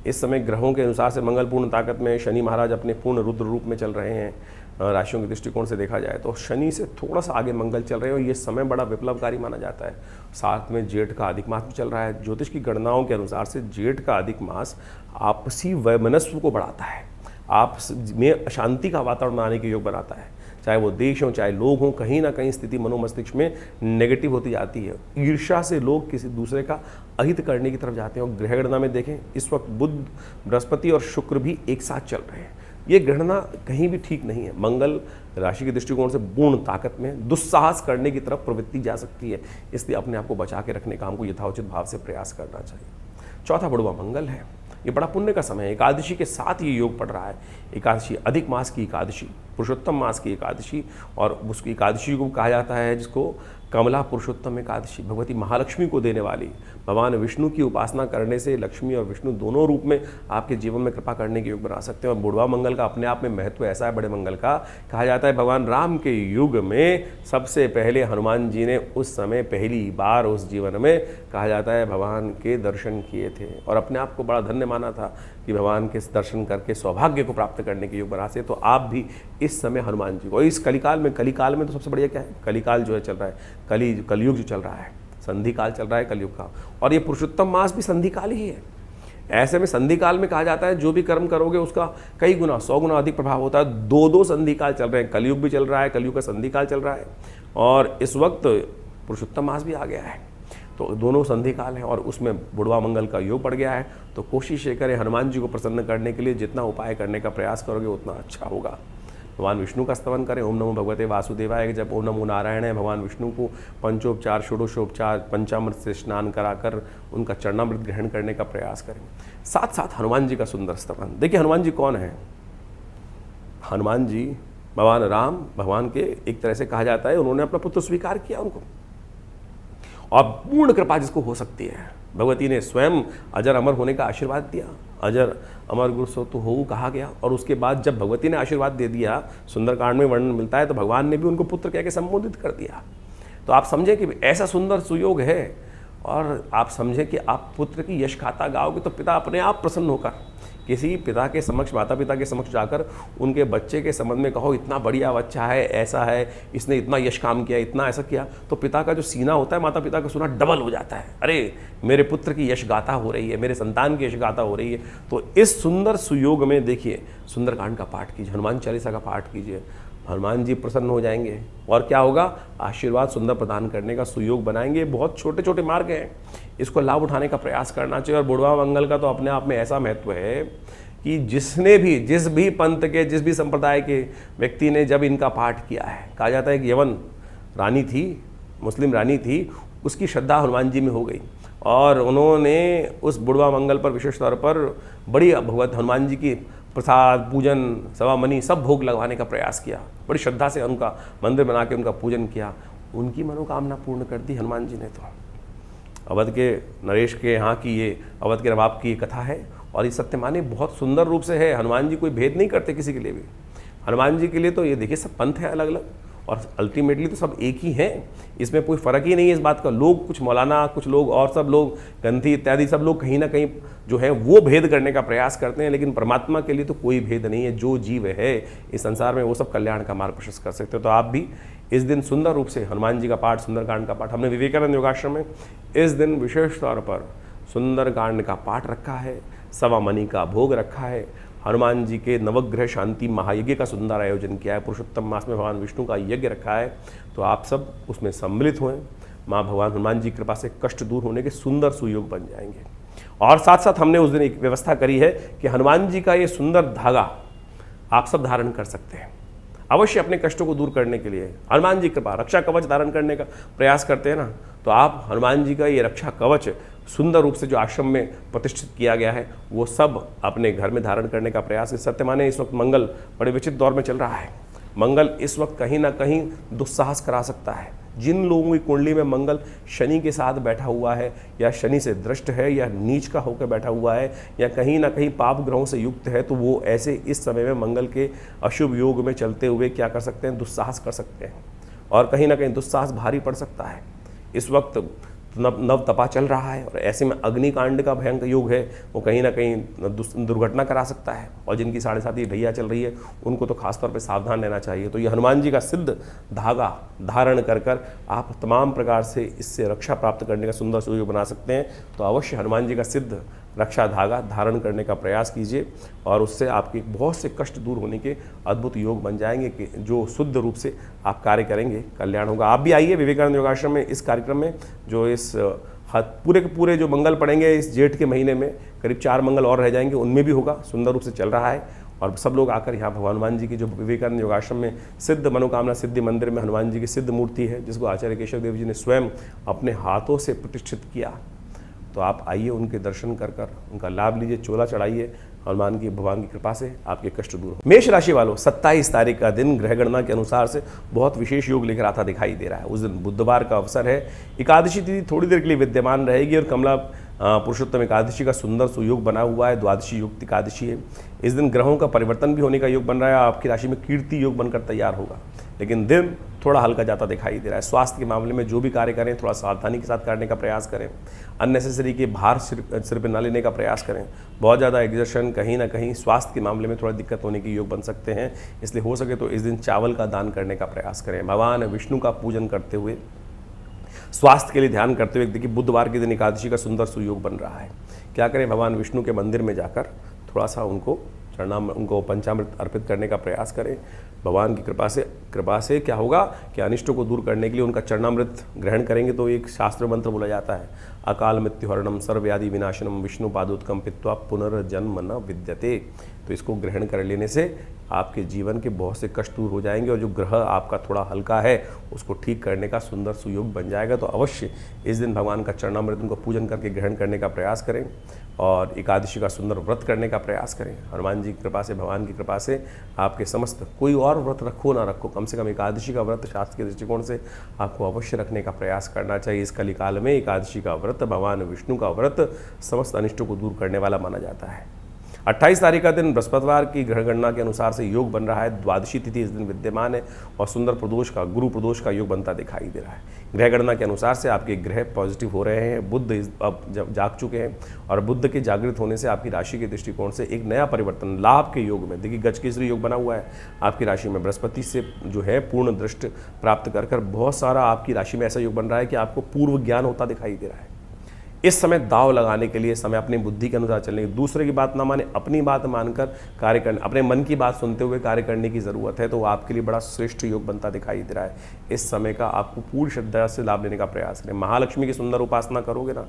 इस समय ग्रहों के अनुसार से मंगल पूर्ण ताकत में, शनि महाराज अपने पूर्ण रुद्र रूप में चल रहे हैं। राशियों के दृष्टिकोण से देखा जाए तो शनि से थोड़ा सा आगे मंगल चल रहे हैं, और ये समय बड़ा विप्लवकारी माना जाता है। साथ में जेठ का अधिक मास भी चल रहा है। ज्योतिष की गणनाओं के अनुसार से जेठ का अधिक मास आपसी वैमनस्व को बढ़ाता है, आपस में अशांति का वातावरण आने के योग बनाता है। चाहे वो देश हो चाहे लोग हों, कहीं ना कहीं स्थिति मनोमस्तिष्क में नेगेटिव होती जाती है। ईर्ष्या से लोग किसी दूसरे का अहित करने की तरफ जाते हैं। और ग्रह गणना में देखें इस वक्त बुध, बृहस्पति और शुक्र भी एक साथ चल रहे हैं। ये गणना कहीं भी ठीक नहीं है। मंगल राशि के दृष्टिकोण से पूर्ण ताकत में दुस्साहस करने की तरफ प्रवृत्ति जा सकती है, इसलिए अपने आप को बचा के रखने का हमको यथाउचित भाव से प्रयास करना चाहिए। चौथा बुढ़वा मंगल है, ये बड़ा पुण्य का समय है। एकादशी के साथ ये योग पड़ रहा है। एकादशी अधिक मास की एकादशी, पुरुषोत्तम मास की एकादशी, और उसकी एकादशी को कहा जाता है जिसको कमला पुरुषोत्तम एकादशी। भगवती महालक्ष्मी को देने वाली, भगवान विष्णु की उपासना करने से लक्ष्मी और विष्णु दोनों रूप में आपके जीवन में कृपा करने के योग बना सकते हैं। और बुढ़वा मंगल का अपने आप में महत्व ऐसा है, बड़े मंगल का, कहा जाता है भगवान राम के युग में सबसे पहले हनुमान जी ने उस समय पहली बार उस जीवन में कहा जाता है भगवान के दर्शन किए थे, और अपने आप को बड़ा धन्य माना था कि भगवान के दर्शन करके सौभाग्य को प्राप्त करने के योग बना से। तो आप भी इस समय हनुमान जी को, इस कलिकाल में तो सबसे बढ़िया क्या है, कलिकाल जो है चल रहा है, कलयुग जो चल रहा है, संधि काल चल रहा है कलयुग का, और ये पुरुषोत्तम मास भी संधि काल ही है। ऐसे में संधि काल में कहा जाता है जो भी कर्म करोगे उसका कई गुना 100 गुना अधिक प्रभाव होता है। 2 संधि काल चल रहे हैं, कलयुग भी चल रहा है, कलयुग का संधि काल चल रहा है, और इस वक्त पुरुषोत्तम मास भी आ गया है। तो दोनों संधि काल है और उसमें बुढ़वा मंगल का योग पड़ गया है। तो कोशिश ये करें हनुमान जी को प्रसन्न करने के लिए जितना उपाय करने का प्रयास करोगे उतना अच्छा होगा। भगवान विष्णु का स्तवन करें, ओम नमो भगवते वासुदेवाय। जब ओम नमो नारायण है, भगवान विष्णु को पंचोपचार, षोडशोपचार, पंचामृत से स्नान कराकर उनका चरणामृत ग्रहण करने का प्रयास करें। साथ साथ हनुमान जी का सुंदर स्तवन। देखिए हनुमान जी कौन है? हनुमान जी भगवान राम, भगवान के एक तरह से कहा जाता है उन्होंने अपना पुत्र स्वीकार किया उनको, और पूर्ण कृपा जिसको हो सकती है, भगवती ने स्वयं अजर अमर होने का आशीर्वाद दिया। अजर अमर गुरु सो तो हो कहा गया, और उसके बाद जब भगवती ने आशीर्वाद दे दिया, सुंदरकांड में वर्णन मिलता है, तो भगवान ने भी उनको पुत्र कह के संबोधित कर दिया। तो आप समझें कि ऐसा सुंदर सुयोग है, और आप समझें कि आप पुत्र की यश गाथा गाओगे तो पिता अपने आप प्रसन्न होकर किसी पिता के समक्ष, माता पिता के समक्ष जाकर उनके बच्चे के संबंध में कहो इतना बढ़िया बच्चा है, ऐसा है, इसने इतना यश काम किया, इतना ऐसा किया, तो पिता का जो सीना होता है माता पिता का सीना डबल हो जाता है। अरे मेरे पुत्र की यश गाथा हो रही है, मेरे संतान की यश गाथा हो रही है। तो इस सुंदर सुयोग में देखिए सुंदरकांड का पाठ कीजिए, हनुमान चालीसा का पाठ कीजिए, हनुमान जी प्रसन्न हो जाएंगे और क्या होगा, आशीर्वाद सुंदर प्रदान करने का सुयोग बनाएंगे। बहुत छोटे छोटे मार्ग हैं, इसको लाभ उठाने का प्रयास करना चाहिए। और बुढ़वा मंगल का तो अपने आप में ऐसा महत्व है कि जिसने भी, जिस भी पंथ के, जिस भी संप्रदाय के व्यक्ति ने जब इनका पाठ किया है, कहा जाता है कि यवन रानी थी, मुस्लिम रानी थी, उसकी श्रद्धा हनुमान जी में हो गई और उन्होंने उस बुढ़वा मंगल पर विशेष तौर पर बड़ी भगवत हनुमान जी की प्रसाद, पूजन, सवामनी सब भोग लगवाने का प्रयास किया। बड़ी श्रद्धा से उनका मंदिर बना के उनका पूजन किया, उनकी मनोकामना पूर्ण कर दी हनुमान जी ने। तो अवध के नरेश के यहाँ की ये, अवध के नवाब की ये कथा है और ये सत्य माने बहुत सुंदर रूप से है। हनुमान जी कोई भेद नहीं करते किसी के लिए भी। हनुमान जी के लिए तो ये देखिए सब पंथ हैं अलग अलग और अल्टीमेटली तो सब एक ही हैं, इसमें कोई फ़र्क ही नहीं है इस बात का। लोग कुछ मौलाना, कुछ लोग और सब लोग गंधी इत्यादि सब लोग कहीं ना कहीं जो है वो भेद करने का प्रयास करते हैं, लेकिन परमात्मा के लिए तो कोई भेद नहीं है। जो जीव है इस संसार में वो सब कल्याण का मार्ग प्रशस्त कर सकते हो। तो आप भी इस दिन सुंदर रूप से हनुमान जी का पाठ, सुंदरकांड का पाठ, हमने विवेकानंद योगाश्रम में इस दिन विशेष तौर पर सुंदरकांड का पाठ रखा है, सवामनी का भोग रखा है, हनुमान जी के नवग्रह शांति महायज्ञ का सुंदर आयोजन किया है, पुरुषोत्तम मास में भगवान विष्णु का यज्ञ रखा है। तो आप सब उसमें सम्मिलित हुए, माँ भगवान हनुमान जी की कृपा से कष्ट दूर होने के सुंदर सुयोग बन जाएंगे। और साथ साथ हमने उस दिन एक व्यवस्था करी है कि हनुमान जी का ये सुंदर धागा आप सब धारण कर सकते हैं, अवश्य अपने कष्टों को दूर करने के लिए। हनुमान जी कृपा रक्षा कवच धारण करने का प्रयास करते हैं ना, तो आप हनुमान जी का ये रक्षा कवच सुंदर रूप से जो आश्रम में प्रतिष्ठित किया गया है वो सब अपने घर में धारण करने का प्रयास। सत्य माने इस वक्त मंगल बड़े विचित्र दौर में चल रहा है। मंगल इस वक्त कहीं ना कहीं दुस्साहस करा सकता है। जिन लोगों की कुंडली में मंगल शनि के साथ बैठा हुआ है या शनि से दृष्ट है या नीच का होकर बैठा हुआ है या कहीं ना कहीं पाप ग्रहों से युक्त है, तो वो ऐसे इस समय में मंगल के अशुभ योग में चलते हुए क्या कर सकते हैं, दुस्साहस कर सकते हैं और कहीं ना कहीं दुस्साहस भारी पड़ सकता है। इस वक्त नव तपा चल रहा है और ऐसे में अग्निकांड का भयंकर योग है, वो कहीं ना कहीं दुर्घटना करा सकता है। और जिनकी 7.5 ढैया चल रही है उनको तो खासतौर पे सावधान रहना चाहिए। तो ये हनुमान जी का सिद्ध धागा धारण कर कर आप तमाम प्रकार से इससे रक्षा प्राप्त करने का सुंदर सुयोग बना सकते हैं। तो अवश्य हनुमान जी का सिद्ध रक्षा धागा धारण करने का प्रयास कीजिए और उससे आपके बहुत से कष्ट दूर होने के अद्भुत योग बन जाएंगे कि जो शुद्ध रूप से आप कार्य करेंगे, कल्याण होगा। आप भी आइए विवेकानंद योगाश्रम में इस कार्यक्रम में, जो इस पूरे के पूरे जो मंगल पड़ेंगे इस जेठ के महीने में, करीब 4 मंगल और रह जाएंगे, उनमें भी होगा, सुंदर रूप से चल रहा है। और सब लोग आकर यहाँ भगवान हनुमान जी की जो विवेकानंद योगाश्रम में सिद्ध मनोकामना सिद्धि मंदिर में हनुमान जी की सिद्ध मूर्ति है, जिसको आचार्य केशव देव जी ने स्वयं अपने हाथों से प्रतिष्ठित किया, तो आप आइए उनके दर्शन कर कर उनका लाभ लीजिए, चोला चढ़ाइए, हनुमान की भगवान की कृपा से आपके कष्ट दूर हो। मेष राशि वालों, 27 तारीख का दिन ग्रह गणना के अनुसार से बहुत विशेष योग लेकर आता दिखाई दे रहा है। उस दिन बुधवार का अवसर है, एकादशी तिथि थोड़ी देर के लिए विद्यमान रहेगी और कमला पुरुषोत्तम एकादशी का सुंदर सुयोग बना हुआ है, द्वादशी युक्त एकादशी है। इस दिन ग्रहों का परिवर्तन भी होने का योग बन रहा है, आपकी राशि में कीर्ति योग बनकर तैयार होगा, लेकिन दिन थोड़ा हल्का जाता दिखाई दे रहा है। स्वास्थ्य के मामले में जो भी कार्य करें थोड़ा सावधानी के साथ करने का प्रयास करें, अननेसेसरी के भार सिर पर न लेने का प्रयास करें। बहुत ज़्यादा एग्जर्शन कहीं ना कहीं स्वास्थ्य के मामले में थोड़ा दिक्कत होने के योग बन सकते हैं, इसलिए हो सके तो इस दिन चावल का दान करने का प्रयास करें। भगवान विष्णु का पूजन करते हुए, स्वास्थ्य के लिए ध्यान करते हुए, देखिए बुधवार के दिन एकादशी का सुंदर सुयोग बन रहा है। क्या करें, भगवान विष्णु के मंदिर में जाकर थोड़ा सा उनको पंचामृत अर्पित करने का प्रयास करें। भगवान की कृपा से क्या होगा कि अनिष्टों को दूर करने के लिए उनका चरणामृत ग्रहण करेंगे तो एक शास्त्र मंत्र बोला जाता है, अकाल मृत्युहरणम सर्वव्याधि विनाशनम विष्णु पादोत्कम पित्वा पुनर्जन्म न विद्यते। तो इसको ग्रहण कर लेने से आपके जीवन के बहुत से कष्ट दूर हो जाएंगे और जो ग्रह आपका थोड़ा हल्का है उसको ठीक करने का सुंदर सुयोग बन जाएगा। तो अवश्य इस दिन भगवान का चरणामृत उनको पूजन करके ग्रहण करने का प्रयास करें और एकादशी का सुंदर व्रत करने का प्रयास करें। हनुमान जी की कृपा से, भगवान की कृपा से आपके समस्त, कोई और व्रत रखो ना रखो, कम से कम एकादशी का व्रत शास्त्र के दृष्टिकोण से आपको अवश्य रखने का प्रयास करना चाहिए। इस कलिकाल में एकादशी का व्रत, भगवान विष्णु का व्रत समस्त अनिष्टों को दूर करने वाला माना जाता है। 28 तारीख का दिन बृहस्पतिवार की ग्रह गणना के अनुसार से योग बन रहा है, द्वादशी तिथि इस दिन विद्यमान है और सुंदर प्रदोष का, गुरु प्रदोष का योग बनता दिखाई दे रहा है। ग्रह गणना के अनुसार से आपके ग्रह पॉजिटिव हो रहे हैं, बुध अब जब जाग चुके हैं और बुध के जागृत होने से आपकी राशि के दृष्टिकोण से एक नया परिवर्तन लाभ के योग में, देखिए गजकेसरी योग बना हुआ है आपकी राशि में, बृहस्पति से जो है पूर्ण दृष्टि प्राप्त कर बहुत सारा आपकी राशि में ऐसा योग बन रहा है कि आपको पूर्व ज्ञान होता दिखाई दे रहा है। इस समय दाव लगाने के लिए समय अपनी बुद्धि के अनुसार चलने की, दूसरे की बात ना माने, अपनी बात मानकर कार्य करने, अपने मन की बात सुनते हुए कार्य करने की ज़रूरत है, तो आपके लिए बड़ा श्रेष्ठ योग बनता दिखाई दे रहा है। इस समय का आपको पूरी श्रद्धा से लाभ लेने का प्रयास करें। महालक्ष्मी की सुंदर उपासना करोगे ना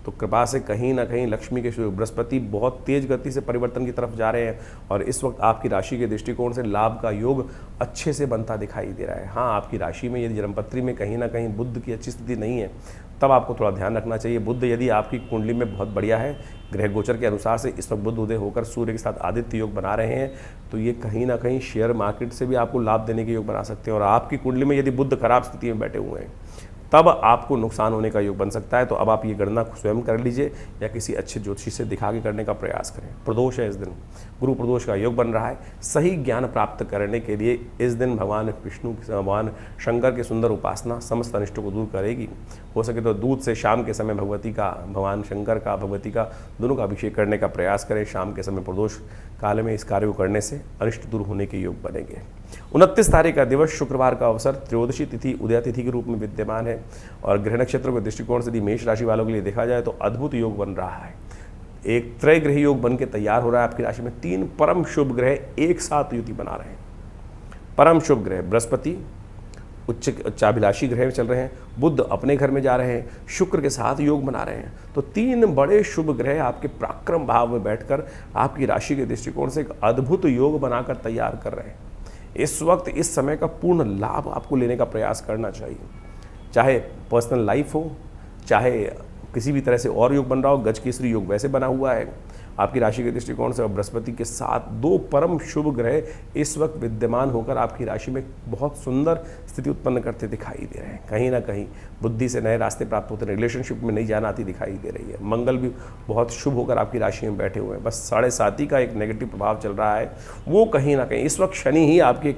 तो कृपा से कहीं ना कहीं लक्ष्मी के, बृहस्पति बहुत तेज गति से परिवर्तन की तरफ जा रहे हैं और इस वक्त आपकी राशि के दृष्टिकोण से लाभ का योग अच्छे से बनता दिखाई दे रहा है। हाँ, आपकी राशि में यदि जन्मपत्री में कहीं ना कहीं बुध की अच्छी स्थिति नहीं है तब आपको थोड़ा ध्यान रखना चाहिए। बुध यदि आपकी कुंडली में बहुत बढ़िया है, ग्रह गोचर के अनुसार से इस वक्त बुध उदय होकर सूर्य के साथ आदित्य योग बना रहे हैं, तो ये कहीं ना कहीं शेयर मार्केट से भी आपको लाभ देने के योग बना सकते हैं। और आपकी कुंडली में यदि बुध खराब स्थिति में बैठे हुए हैं तब आपको नुकसान होने का योग बन सकता है। तो अब आप ये गणना स्वयं कर लीजिए या किसी अच्छे ज्योतिषी से दिखा के करने का प्रयास करें। प्रदोष है इस दिन, गुरु प्रदोष का योग बन रहा है। सही ज्ञान प्राप्त करने के लिए इस दिन भगवान विष्णु, भगवान शंकर की सुंदर उपासना समस्त अनिष्टों को दूर करेगी। हो सके तो दूध से शाम के समय भगवती का, भगवान शंकर का, भगवती का दोनों का अभिषेक करने का प्रयास करें। शाम के समय प्रदोष काल में इस कार्य को करने से अनिष्ट दूर होने के योग बनेंगे। 29 तारीख का दिवस शुक्रवार का अवसर, त्रयोदशी तिथि उदया तिथि के रूप में विद्यमान है और ग्रह नक्षत्रों के दृष्टिकोण से यदि मेष राशि वालों के लिए देखा जाए तो अद्भुत योग बन रहा है। एक त्रय ग्रह योग बन के तैयार हो रहा है आपकी राशि में। 3 परम शुभ ग्रह एक साथ युति बना रहे हैं। परम शुभ ग्रह बृहस्पति उच्चाभिलाषी ग्रह चल रहे हैं, बुध अपने घर में जा रहे हैं, शुक्र के साथ योग बना रहे हैं। तो 3 बड़े शुभ ग्रह आपके पराक्रम भाव में बैठकर आपकी राशि के दृष्टिकोण से एक अद्भुत योग बनाकर तैयार कर रहे हैं। इस वक्त इस समय का पूर्ण लाभ आपको लेने का प्रयास करना चाहिए, चाहे पर्सनल लाइफ हो, चाहे किसी भी तरह से और योग बन रहा हो। गजकेसरी योग वैसे बना हुआ है आपकी राशि के दृष्टिकोण से और बृहस्पति के साथ 2 परम शुभ ग्रह इस वक्त विद्यमान होकर आपकी राशि में बहुत सुंदर स्थिति उत्पन्न करते दिखाई दे रहे हैं। कहीं ना कहीं बुद्धि से नए रास्ते प्राप्त होते हैं, रिलेशनशिप में नई जान आती दिखाई दे रही है। मंगल भी बहुत शुभ होकर आपकी राशि में बैठे हुए हैं। बस 7.5 का एक नेगेटिव प्रभाव चल रहा है, वो कहीं ना कहीं इस वक्त शनि ही आपके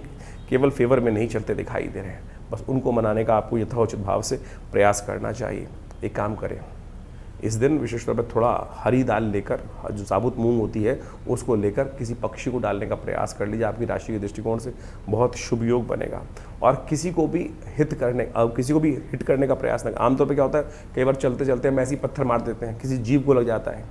केवल फेवर में नहीं चलते दिखाई दे रहे हैं। बस उनको मनाने का आपको यथोचित भाव से प्रयास करना चाहिए। एक काम करें, इस दिन विशेष तौर पर थोड़ा हरी दाल लेकर, जो साबुत मूंग होती है उसको लेकर किसी पक्षी को डालने का प्रयास कर लीजिए। आपकी राशि के दृष्टिकोण से बहुत शुभ योग बनेगा। और किसी को भी हित करने का प्रयास न। आमतौर पे क्या होता है, कई बार चलते चलते हम ऐसे ही पत्थर मार देते हैं, किसी जीव को लग जाता है।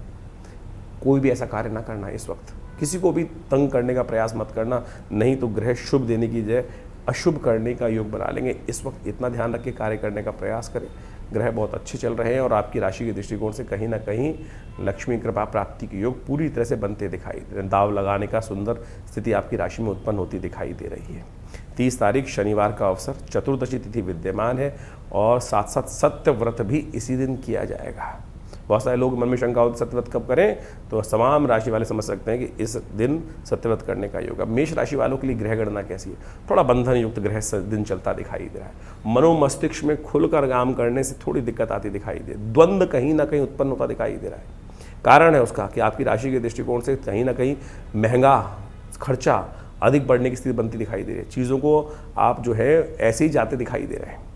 कोई भी ऐसा कार्य ना करना है इस वक्त, किसी को भी तंग करने का प्रयास मत करना, नहीं तो ग्रह शुभ देने की जगह अशुभ करने का योग बना लेंगे। इस वक्त इतना ध्यान रख के कार्य करने का प्रयास करें। ग्रह बहुत अच्छे चल रहे हैं और आपकी राशि के दृष्टिकोण से कहीं ना कहीं लक्ष्मी कृपा प्राप्ति के योग पूरी तरह से बनते दिखाई दे रहे हैं। दाव लगाने का सुंदर स्थिति आपकी राशि में उत्पन्न होती दिखाई दे रही है। 30 तारीख शनिवार का अवसर, चतुर्दशी तिथि विद्यमान है और साथ साथ सत्य व्रत भी इसी दिन किया जाएगा। बहुत सारे लोग मन में शंका होती सत्यव्रत कब करें, तो तमाम राशि वाले समझ सकते हैं कि इस दिन सत्यव्रत करने का योग। मेष राशि वालों के लिए ग्रह गणना कैसी है, थोड़ा बंधन युक्त ग्रह दिन चलता दिखाई दे रहा है। मनोमस्तिष्क में खुलकर काम करने से थोड़ी दिक्कत आती दिखाई दे, द्वंद्व कहीं ना कहीं उत्पन्न होता दिखाई दे रहा है। कारण है उसका कि आपकी राशि के दृष्टिकोण से कहीं ना कहीं महंगा खर्चा अधिक बढ़ने की स्थिति बनती दिखाई दे रही है। चीज़ों को आप जो है ऐसे ही जाते दिखाई दे रहे हैं।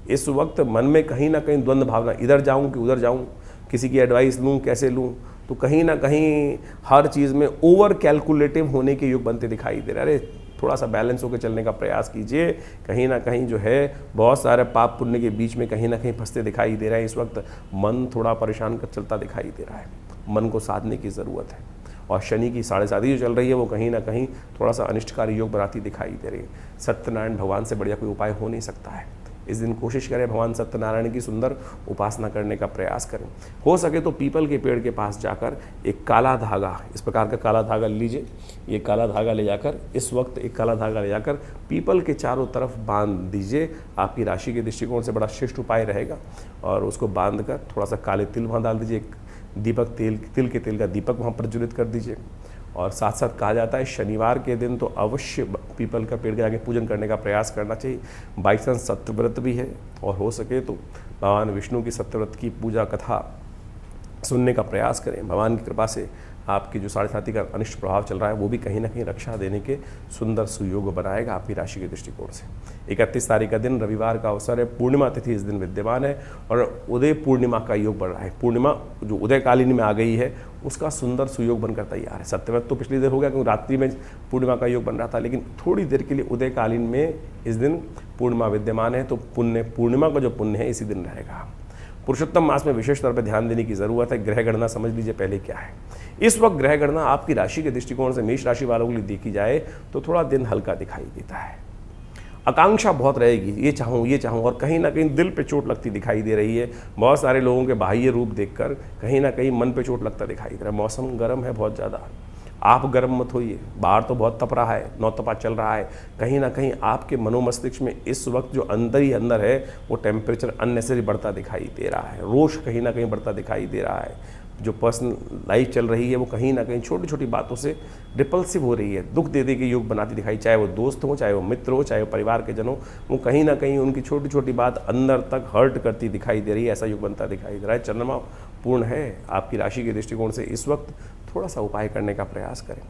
इस वक्त मन में कहीं ना कहीं द्वंद्व भावना, इधर जाऊं कि उधर जाऊं, किसी की एडवाइस लूं कैसे लूं, तो कहीं ना कहीं हर चीज़ में ओवर कैलकुलेटिव होने के योग बनते दिखाई दे रहे हैं। अरे थोड़ा सा बैलेंस होकर चलने का प्रयास कीजिए। कहीं ना कहीं जो है बहुत सारे पाप पुण्य के बीच में कहीं ना कहीं फंसते दिखाई दे रहे हैं। इस वक्त मन थोड़ा परेशान कर चलता दिखाई दे रहा है, मन को साधने की ज़रूरत है। और शनि की 7.5 जो चल रही है वो कहीं ना कहीं थोड़ा सा अनिष्टकारी योग बनाती दिखाई दे रही है। सत्यनारायण भगवान से बढ़िया कोई उपाय हो नहीं सकता है। इस दिन कोशिश करें भगवान सत्यनारायण की सुंदर उपासना करने का प्रयास करें। हो सके तो पीपल के पेड़ के पास जाकर एक काला धागा, इस प्रकार का काला धागा लीजिए। ये काला धागा ले जाकर इस वक्त एक काला धागा ले जाकर पीपल के चारों तरफ बांध दीजिए। आपकी राशि के दृष्टिकोण से बड़ा श्रेष्ठ उपाय रहेगा। और उसको बांध कर थोड़ा सा काले तिल वहाँ डाल दीजिए, दीपक तिल के तेल का दीपक वहाँ प्रज्वलित कर दीजिए। और साथ साथ कहा जाता है शनिवार के दिन तो अवश्य पीपल का पेड़ के आगे पूजन करने का प्रयास करना चाहिए। बाई चांस सत्यव्रत भी है और हो सके तो भगवान विष्णु की सत्यव्रत की पूजा कथा सुनने का प्रयास करें। भगवान की कृपा से आपकी जो साढ़े साथी का अनिष्ट प्रभाव चल रहा है वो भी कहीं ना कहीं रक्षा देने के सुंदर सुयोग बनाएगा आपकी राशि के दृष्टिकोण से। 31 तारीख का दिन रविवार का अवसर है, पूर्णिमा तिथि इस दिन विद्यमान है और उदय पूर्णिमा का योग बन रहा है। पूर्णिमा जो उदयकालीन में आ गई है उसका सुंदर सुयोग बनकर तैयार है। सत्यवत तो पिछली देर हो गया क्योंकि रात्रि में पूर्णिमा का योग बन रहा था, लेकिन थोड़ी देर के लिए उदयकालीन में इस दिन पूर्णिमा विद्यमान है, तो पुण्य पूर्णिमा का जो पुण्य है इसी दिन रहेगा। पुरुषोत्तम मास में विशेष तौर पर ध्यान देने की जरूरत है। ग्रह गणना समझ लीजिए पहले क्या है। इस वक्त ग्रह गणना आपकी राशि के दृष्टिकोण से मेष राशि वालों के लिए देखी जाए तो थोड़ा दिन हल्का दिखाई देता है। आकांक्षा बहुत रहेगी, ये चाहूँ, और कहीं ना कहीं दिल पे चोट लगती दिखाई दे रही है। बहुत सारे लोगों के बाह्य रूप देखकर कहीं ना कहीं मन पे चोट लगता दिखाई दे रहा है। मौसम गर्म है बहुत ज़्यादा, आप गर्म मत होइए। बाहर तो बहुत तप रहा है, नौतपा चल रहा है। कहीं ना कहीं आपके मनोमस्तिष्क में इस वक्त जो अंदर ही अंदर है वो टेम्परेचर अननेसेसरी बढ़ता दिखाई दे रहा है। रोष कहीं ना कहीं बढ़ता दिखाई दे रहा है। जो पर्सनल लाइफ चल रही है वो कहीं ना कहीं छोटी छोटी बातों से रिपल्सिव हो रही है, दुख दे के योग बनाती दिखाई, चाहे वो दोस्त हो, चाहे वो मित्र हो, चाहे वो परिवार के जन हो, वो कहीं ना कहीं उनकी छोटी छोटी बात अंदर तक हर्ट करती दिखाई दे रही है। ऐसा योग बनता दिखाई दे रहा है। चंद्रमा पूर्ण है आपकी राशि के दृष्टिकोण से, इस वक्त थोड़ा सा उपाय करने का प्रयास करें।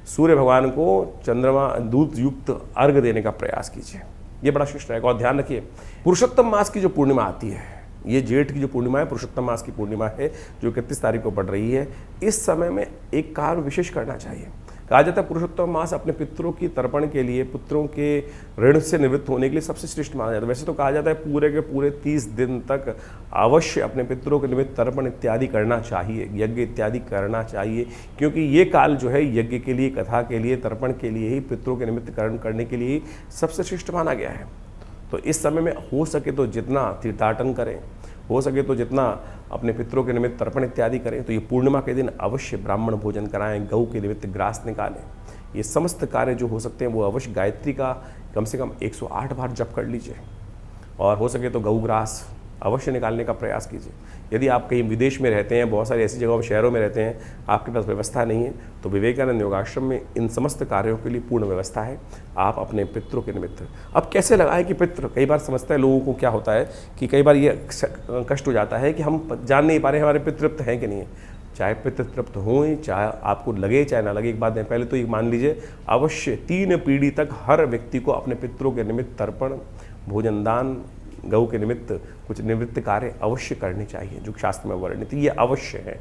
सूर्य भगवान को चंद्रमा दूध युक्त अर्घ देने का प्रयास कीजिए, ये बड़ा शिष्ट रहेगा। और ध्यान रखिए पुरुषोत्तम मास की जो पूर्णिमा आती है, ये जेठ की जो पूर्णिमा है पुरुषोत्तम मास की पूर्णिमा है जो 31 तारीख को पड़ रही है, इस समय में एक कार्य विशेष करना चाहिए। कहा जाता है पुरुषोत्तम मास अपने पितरों की तर्पण के लिए, पुत्रों के ऋण से निवृत्त होने के लिए सबसे श्रेष्ठ माना जाता है। वैसे तो कहा जाता है पूरे के पूरे 30 दिन तक अवश्य अपने पितरों के निमित्त तर्पण इत्यादि करना चाहिए, यज्ञ इत्यादि करना चाहिए, क्योंकि ये काल जो है यज्ञ के लिए, कथा के लिए, तर्पण के लिए ही, पितरों के निमित्त करण करने के लिए सबसे श्रेष्ठ माना गया है। तो इस समय में हो सके तो जितना तीर्थाटन करें, हो सके तो जितना अपने पितरों के निमित्त तर्पण इत्यादि करें, तो ये पूर्णिमा के दिन अवश्य ब्राह्मण भोजन कराएं, गऊ के निमित्त ग्रास निकालें। ये समस्त कार्य जो हो सकते हैं वो अवश्य गायत्री का कम से कम 108 बार जप कर लीजिए, और हो सके तो गऊ ग्रास अवश्य निकालने का प्रयास कीजिए। यदि आप कहीं विदेश में रहते हैं, बहुत सारी ऐसी जगहों शहरों में रहते हैं, आपके पास व्यवस्था नहीं है, तो विवेकानंद योगाश्रम में इन समस्त कार्यों के लिए पूर्ण व्यवस्था है। आप अपने पितरों के निमित्त अब कैसे लगाएं कि पितृ, कई बार समझता है लोगों को क्या होता है कि कई बार ये कष्ट हो जाता है कि हम जान नहीं पा रहे हमारे पितृ तृप्त हैं कि नहीं है। चाहे पितृ तृप्त हों, चाहे आपको लगे चाहे ना लगे, एक बात है, पहले तो ये मान लीजिए अवश्य 3 पीढ़ी तक हर व्यक्ति को अपने पितरों के निमित्त तर्पण, भोजन दान, गऊ के निमित्त कुछ निवृत्त कार्य अवश्य करने चाहिए जो शास्त्र में वर्णित, ये अवश्य है।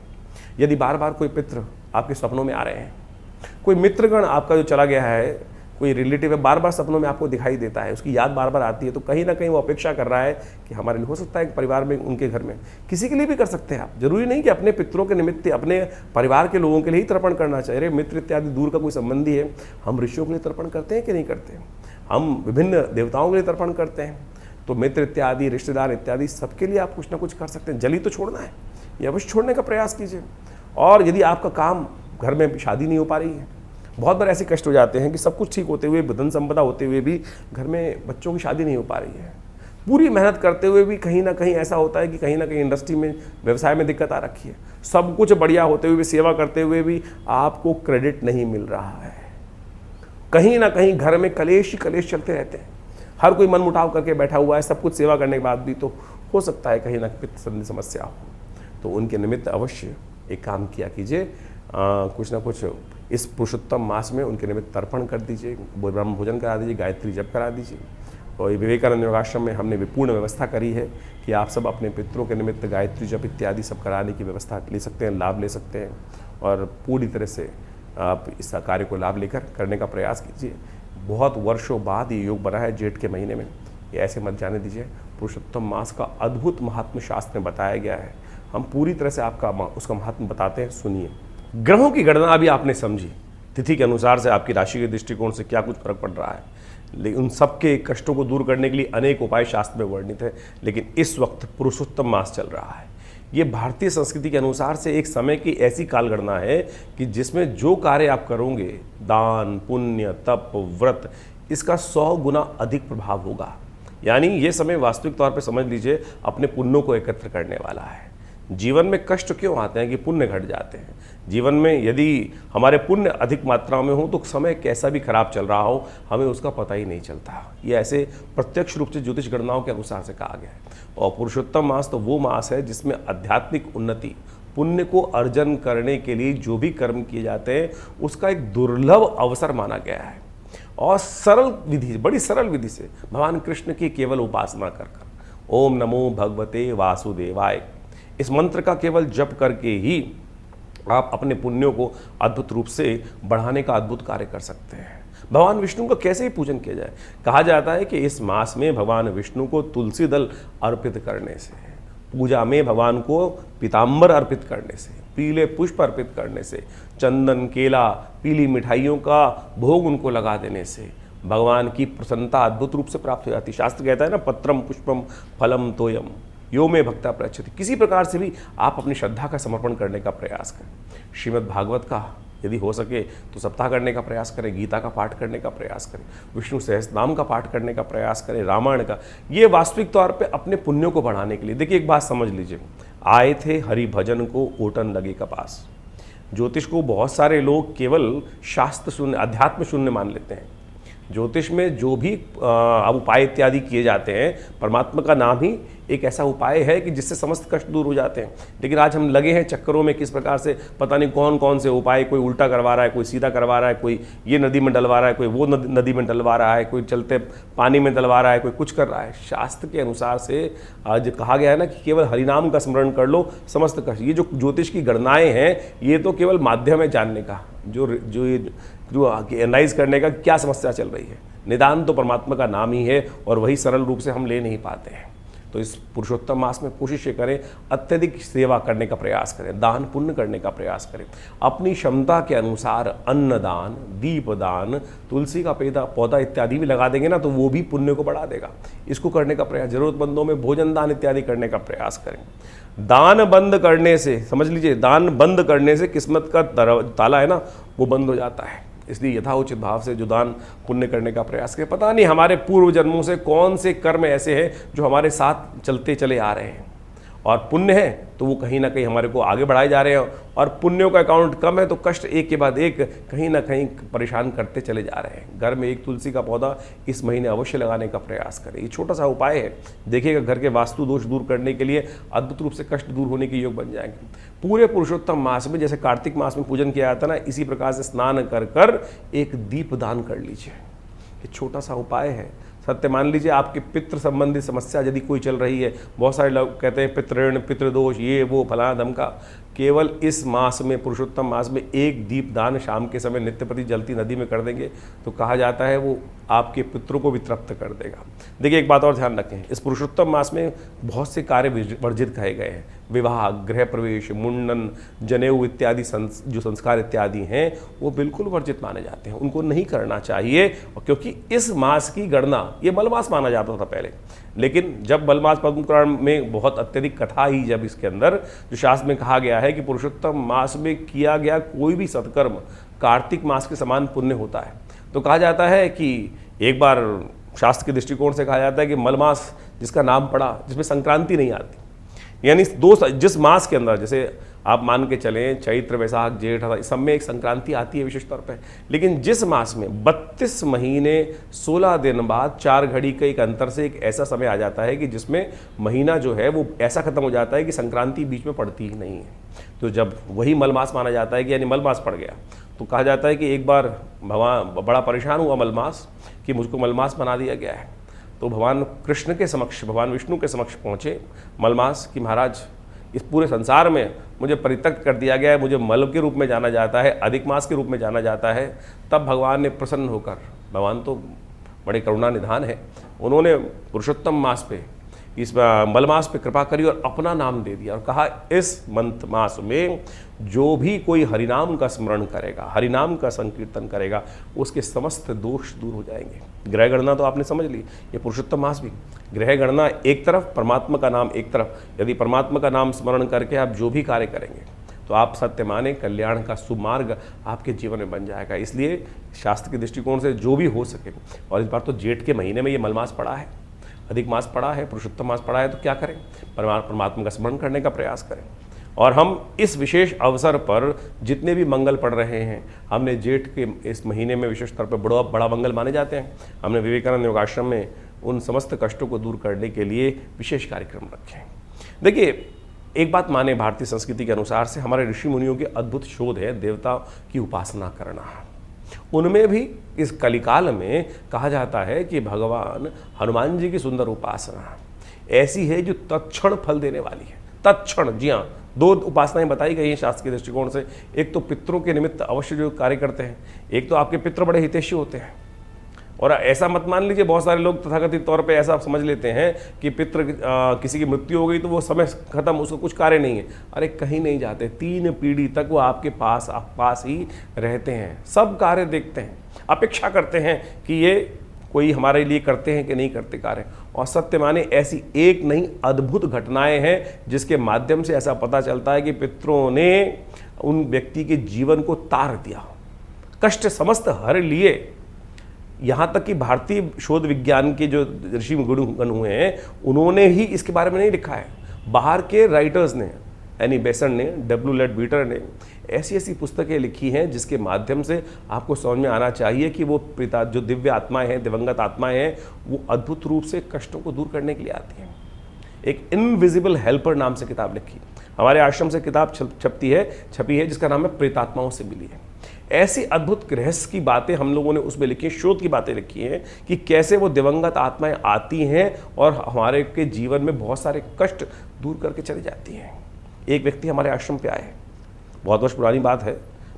यदि बार बार कोई पितृ आपके सपनों में आ रहे हैं, कोई मित्रगण आपका जो चला गया है, कोई रिलेटिव है, बार बार सपनों में आपको दिखाई देता है, उसकी याद बार बार आती है, तो कहीं ना कहीं वो अपेक्षा कर रहा है कि हमारे लिए, हो सकता है परिवार में, उनके घर में, किसी के लिए भी कर सकते हैं आप। जरूरी नहीं कि अपने पितरों के निमित्त अपने परिवार के लोगों के लिए ही तर्पण करना चाहिए। अरे मित्र इत्यादि दूर का कोई संबंधी है, हम ऋषियों के लिए तर्पण करते हैं कि नहीं करते, हम विभिन्न देवताओं के लिए तर्पण करते हैं, तो मित्र इत्यादि, रिश्तेदार इत्यादि सबके लिए आप कुछ ना कुछ कर सकते हैं। जली तो छोड़ना है, ये अवश्य छोड़ने का प्रयास कीजिए। और यदि आपका काम, घर में शादी नहीं हो पा रही है, बहुत बार ऐसे कष्ट हो जाते हैं कि सब कुछ ठीक होते हुए, धन संपदा होते हुए भी घर में बच्चों की शादी नहीं हो पा रही है, पूरी मेहनत करते हुए भी कहीं ना कहीं ऐसा होता है कि कहीं ना कहीं इंडस्ट्री में, व्यवसाय में दिक्कत आ रखी है, सब कुछ बढ़िया होते हुए भी, सेवा करते हुए भी आपको क्रेडिट नहीं मिल रहा है। कहीं ना कहीं घर में कलेश ही कलेश चलते रहते हैं, हर कोई मन मुटाव करके बैठा हुआ है, सब कुछ सेवा करने के बाद भी, तो हो सकता है कहीं ना पित्त संबंधी समस्या हो। तो उनके निमित्त अवश्य एक काम किया कीजिए, कुछ ना कुछ इस पुरुषोत्तम मास में उनके निमित्त तर्पण कर दीजिए, ब्रह्म भोजन करा दीजिए, गायत्री जप करा दीजिए। और विवेकानंद योगाश्रम में हमने पूर्ण व्यवस्था करी है कि आप सब अपने पितरों के निमित्त गायत्री जप इत्यादि सब कराने की व्यवस्था ले सकते हैं, लाभ ले सकते हैं, और पूरी तरह से आप इस कार्य को लाभ लेकर करने का प्रयास कीजिए। बहुत वर्षों बाद ये योग बना है जेठ के महीने में, ये ऐसे मत जाने दीजिए। पुरुषोत्तम मास का अद्भुत महात्म्य शास्त्र में बताया गया है, हम पूरी तरह से आपका उसका महात्म्य बताते हैं, सुनिए। ग्रहों की गणना अभी आपने समझी, तिथि के अनुसार से आपकी राशि के दृष्टिकोण से क्या कुछ फर्क पड़ रहा है, लेकिन उन सबके कष्टों को दूर करने के लिए अनेक उपाय शास्त्र में वर्णित है। लेकिन इस वक्त पुरुषोत्तम मास चल रहा है, ये भारतीय संस्कृति के अनुसार से एक समय की ऐसी कालगणना है कि जिसमें जो कार्य आप करोगे, दान, पुण्य, तप, व्रत, इसका 100 गुना अधिक प्रभाव होगा। यानी ये समय वास्तविक तौर पे समझ लीजिए अपने पुण्यों को एकत्र करने वाला है। जीवन में कष्ट क्यों आते हैं कि पुण्य घट जाते हैं। जीवन में यदि हमारे पुण्य अधिक मात्रा में हो तो समय कैसा भी खराब चल रहा हो हमें उसका पता ही नहीं चलता। ये ऐसे प्रत्यक्ष रूप से ज्योतिष गणनाओं के अनुसार से कहा गया है। और पुरुषोत्तम मास तो वो मास है जिसमें आध्यात्मिक उन्नति पुण्य को अर्जन करने के लिए जो भी कर्म किए जाते हैं उसका एक दुर्लभ अवसर माना गया है। और सरल विधि, बड़ी सरल विधि से भगवान कृष्ण की केवल उपासना कर ओम नमो भगवते वासुदेवाय, इस मंत्र का केवल जप करके ही आप अपने पुण्यों को अद्भुत रूप से बढ़ाने का अद्भुत कार्य कर सकते हैं। भगवान विष्णु का कैसे ही पूजन किया जाए? कहा जाता है कि इस मास में भगवान विष्णु को तुलसी दल अर्पित करने से, पूजा में भगवान को पीताम्बर अर्पित करने से, पीले पुष्प अर्पित करने से, चंदन, केला, पीली मिठाइयों का भोग उनको लगा देने से भगवान की प्रसन्नता अद्भुत रूप से प्राप्त हो जाती है। शास्त्र कहता है ना, पत्रम पुष्पम फलम तोयम यो में भक्ता प्रयच्छति। किसी प्रकार से भी आप अपनी श्रद्धा का समर्पण करने का प्रयास करें। श्रीमद् भागवत का यदि हो सके तो सप्ताह करने का प्रयास करें, गीता का पाठ करने का प्रयास करें, विष्णु सहस्त्रनाम का पाठ करने का प्रयास करें, रामायण का। ये वास्तविक तौर पे अपने पुण्यों को बढ़ाने के लिए। देखिए, एक बात समझ लीजिए, आए थे हरि भजन को ओटन लगे कपास। ज्योतिष को बहुत सारे लोग केवल शास्त्र शून्य, अध्यात्म शून्य मान लेते हैं। ज्योतिष में जो भी उपाय इत्यादि किए जाते हैं, परमात्मा का नाम ही एक ऐसा उपाय है कि जिससे समस्त कष्ट दूर हो जाते हैं। लेकिन आज हम लगे हैं चक्करों में, किस प्रकार से पता नहीं कौन कौन से उपाय, कोई उल्टा करवा रहा है, कोई सीधा करवा रहा है, कोई ये नदी में डलवा रहा है, कोई वो नदी में डलवा रहा है, कोई चलते पानी में डलवा रहा है, कोई कुछ कर रहा है। शास्त्र के अनुसार से आज कहा गया है ना कि केवल हरिनाम का स्मरण कर लो, समस्त कष्ट। ये जो ज्योतिष की गणनाएं हैं, ये तो केवल माध्यम है जानने का, जो एनालाइज करने का क्या समस्या चल रही है। निदान तो परमात्मा का नाम ही है और वही सरल रूप से हम ले नहीं पाते हैं। तो इस पुरुषोत्तम मास में कोशिश ये करें, अत्यधिक सेवा करने का प्रयास करें, दान पुण्य करने का प्रयास करें, अपनी क्षमता के अनुसार अन्नदान, दीपदान, तुलसी का पौधा इत्यादि भी लगा देंगे ना तो वो भी पुण्य को बढ़ा देगा। इसको करने का प्रयास, जरूरतमंदों में भोजन दान इत्यादि करने का प्रयास करें। दान बंद करने से, समझ लीजिए, दान बंद करने से किस्मत का ताला है ना वो बंद हो जाता है। इसलिए यथाउचित भाव से जो दान पुण्य करने का प्रयास करें। पता नहीं हमारे पूर्व जन्मों से कौन से कर्म ऐसे हैं जो हमारे साथ चलते चले आ रहे हैं, और पुण्य है तो वो कहीं ना कहीं हमारे को आगे बढ़ाए जा रहे हैं, और पुण्यों का अकाउंट कम है तो कष्ट एक के बाद एक कहीं ना कहीं परेशान करते चले जा रहे हैं। घर में एक तुलसी का पौधा इस महीने अवश्य लगाने का प्रयास करें। ये छोटा सा उपाय है, देखिएगा घर के वास्तु दोष दूर करने के लिए अद्भुत रूप से कष्ट दूर होने के योग बन जाएंगे। पूरे पुरुषोत्तम मास में, जैसे कार्तिक मास में पूजन किया जाता है ना, इसी प्रकार से स्नान कर कर एक दीप दान कर लीजिए। ये छोटा सा उपाय है। सत्य मान लीजिए, आपके पितृ संबंधी समस्या यदि कोई चल रही है, बहुत सारे लोग कहते हैं पितृण, पितृदोष, ये वो फलाना धमका, केवल इस मास में, पुरुषोत्तम मास में एक दीप दान शाम के समय नित्य प्रति जलती नदी में कर देंगे तो कहा जाता है वो आपके पितरों को भी तृप्त कर देगा। देखिए, एक बात और ध्यान रखें, इस पुरुषोत्तम मास में बहुत से कार्य वर्जित कहे गए हैं। विवाह, गृह प्रवेश, मुंडन, जनेऊ इत्यादि जो संस्कार इत्यादि हैं वो बिल्कुल वर्जित माने जाते हैं, उनको नहीं करना चाहिए। क्योंकि इस मास की गणना, ये मलमास माना जाता था पहले, लेकिन जब मलमास पद्म पुराण में बहुत अत्यधिक कथा ही, जब इसके अंदर जो शास्त्र में कहा गया है कि पुरुषोत्तम मास में किया गया कोई भी सत्कर्म कार्तिक मास के समान पुण्य होता है, तो कहा जाता है कि एक बार शास्त्र के दृष्टिकोण से कहा जाता है कि मलमास जिसका नाम पड़ा, जिसमें संक्रांति नहीं आती, यानी जिस मास के अंदर, जैसे आप मान के चलें चैत्र, वैशाख, जेठ, इस सब में एक संक्रांति आती है विशेष तौर पे, लेकिन जिस मास में 32 महीने 16 दिन बाद 4 घड़ी के एक अंतर से एक ऐसा समय आ जाता है कि जिसमें महीना जो है वो ऐसा खत्म हो जाता है कि संक्रांति बीच में पड़ती ही नहीं है। तो जब वही मलमास माना जाता है कि यानी मलमास पड़ गया, तो कहा जाता है कि एक बार भगवान बड़ा परेशान हुआ मलमास कि मुझको मलमास बना दिया गया है। तो भगवान कृष्ण के समक्ष, भगवान विष्णु के समक्ष पहुँचे मलमास कि महाराज, इस पूरे संसार में मुझे परित्यक्त कर दिया गया है, मुझे मल के रूप में जाना जाता है, अधिक मास के रूप में जाना जाता है। तब भगवान ने प्रसन्न होकर, भगवान तो बड़े करुणा निधान है, उन्होंने पुरुषोत्तम मास पे, इस मलमास पे कृपा करी और अपना नाम दे दिया और कहा इस मंथ मास में जो भी कोई हरिनाम का स्मरण करेगा, हरिनाम का संकीर्तन करेगा, उसके समस्त दोष दूर हो जाएंगे। ग्रह गणना तो आपने समझ ली, ये पुरुषोत्तम मास भी ग्रह गणना एक तरफ, परमात्मा का नाम एक तरफ। यदि परमात्मा का नाम स्मरण करके आप जो भी कार्य करेंगे तो आप सत्य माने कल्याण का सुमार्ग आपके जीवन में बन जाएगा। इसलिए शास्त्र के दृष्टिकोण से जो भी हो सके, और इस बार तो जेठ के महीने में ये मलमास पड़ा है, अधिक मास पड़ा है, पुरुषोत्तम मास पड़ा है, तो क्या करें, परमात्मा का स्मरण करने का प्रयास करें। और हम इस विशेष अवसर पर जितने भी मंगल पढ़ रहे हैं, हमने जेठ के इस महीने में विशेष तौर पर बड़ा मंगल माने जाते हैं। हमने विवेकानंद योगाश्रम में उन समस्त कष्टों को दूर करने के लिए विशेष कार्यक्रम रखे हैं। देखिए, एक बात माने भारतीय संस्कृति के अनुसार से हमारे ऋषि मुनियों के अद्भुत शोध है देवता की उपासना करना। उनमें भी इस कलिकाल में कहा जाता है कि भगवान हनुमान जी की सुंदर उपासना ऐसी है जो तत्क्षण फल देने वाली है। तत्क्षण, जी हाँ, 2 उपासनाएं बताई गई हैं शास्त्र के दृष्टिकोण से। एक तो पितरों के निमित्त अवश्य जो कार्य करते हैं, एक तो आपके पितृ बड़े हितैषी होते हैं। और ऐसा मत मान लीजिए, बहुत सारे लोग तथाकथित तौर पे ऐसा समझ लेते हैं कि पितृ किसी की मृत्यु हो गई तो वो समय खत्म, उसको कुछ कार्य नहीं है। अरे कहीं नहीं जाते, 3 पीढ़ी तक वो आपके पास ही रहते हैं, सब कार्य देखते हैं, अपेक्षा करते हैं कि ये कोई हमारे लिए करते हैं कि नहीं करते कार्य। और सत्य माने ऐसी एक नहीं अद्भुत घटनाएं हैं जिसके माध्यम से ऐसा पता चलता है कि पितरों ने उन व्यक्ति के जीवन को तार दिया, कष्ट समस्त हर लिए। यहाँ तक कि भारतीय शोध विज्ञान के जो ऋषि गण हुए हैं उन्होंने ही इसके बारे में नहीं लिखा है, बाहर के राइटर्स ने, एनी बेसन ने, डब्ल्यू लेडबीटर ने ऐसी ऐसी पुस्तकें लिखी हैं जिसके माध्यम से आपको समझ में आना चाहिए कि वो पिता जो दिव्य आत्माएं हैं, दिवंगत आत्माएं हैं, वो अद्भुत रूप से कष्टों को दूर करने के लिए आती हैं। एक इनविजिबल हेल्पर नाम से किताब लिखी, हमारे आश्रम से किताब छपी है जिसका नाम है प्रेतात्माओं से मिली है। ऐसी अद्भुत रहस्य की बातें हम लोगों ने उसमें लिखी हैं, शोध की बातें लिखी हैं कि कैसे वो दिवंगत आत्माएं आती हैं और हमारे के जीवन में बहुत सारे कष्ट दूर करके चली जाती हैं। एक व्यक्ति हमारे आश्रम पे आए, बहुत वर्ष पुरानी बात है,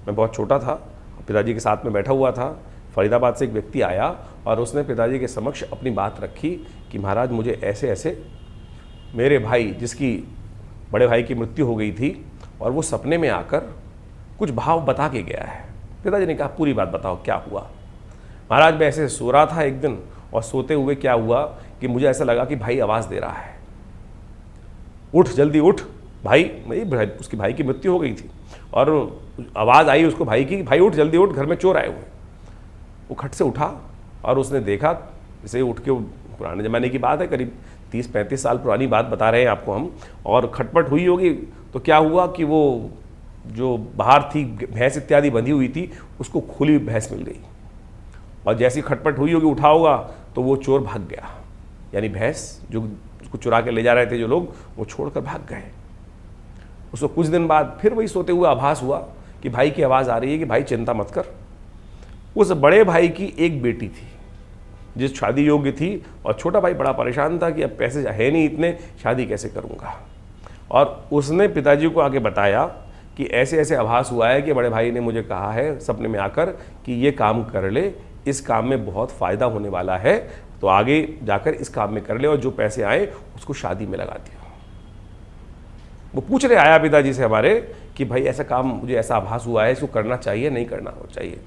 मैं बहुत छोटा था, पिताजी के साथ में बैठा हुआ था। फरीदाबाद से एक व्यक्ति आया और उसने पिताजी के समक्ष अपनी बात रखी कि महाराज मुझे ऐसे ऐसे मेरे भाई, जिसकी बड़े भाई की मृत्यु हो गई थी, और वो सपने में आकर कुछ भाव बता के गया है। पिताजी ने कहा पूरी बात बताओ क्या हुआ। महाराज मैं ऐसे सो रहा था एक दिन, और सोते हुए क्या हुआ कि मुझे ऐसा लगा कि भाई आवाज़ दे रहा है, उठ जल्दी उठ भाई। उसकी भाई की मृत्यु हो गई थी और आवाज़ आई उसको भाई की, भाई उठ जल्दी उठ, घर में चोर आए हुए। वो खट से उठा और उसने देखा, इसे उठ के, पुराने ज़माने की बात है, करीब 30-35 साल पुरानी बात बता रहे हैं आपको हम, और खटपट हुई होगी। तो क्या हुआ कि वो जो बाहर थी भैंस इत्यादि बंधी हुई थी, उसको खुली भैंस मिल गई, और जैसी खटपट हुई होगी, उठा होगा, तो वो चोर भाग गया। यानी भैंस जो उसको चुरा के ले जा रहे थे जो लोग, वो छोड़कर भाग गए। उसको कुछ दिन बाद फिर वही सोते हुए आभास हुआ कि भाई की आवाज़ आ रही है कि भाई चिंता मत कर। उस बड़े भाई की एक बेटी थी जिस शादी योग्य थी, और छोटा भाई बड़ा परेशान था कि अब पैसे है नहीं इतने, शादी कैसे करूँगा। और उसने पिताजी को आके बताया कि ऐसे ऐसे आभास हुआ है कि बड़े भाई ने मुझे कहा है सपने में आकर कि ये काम कर ले, इस काम में बहुत फ़ायदा होने वाला है, तो आगे जाकर इस काम में कर ले, और जो पैसे आए उसको शादी में लगा दिया। वो पूछ रहे आया पिताजी से हमारे कि भाई ऐसा काम, मुझे ऐसा आभास हुआ है, इसको करना चाहिए नहीं करना चाहिए।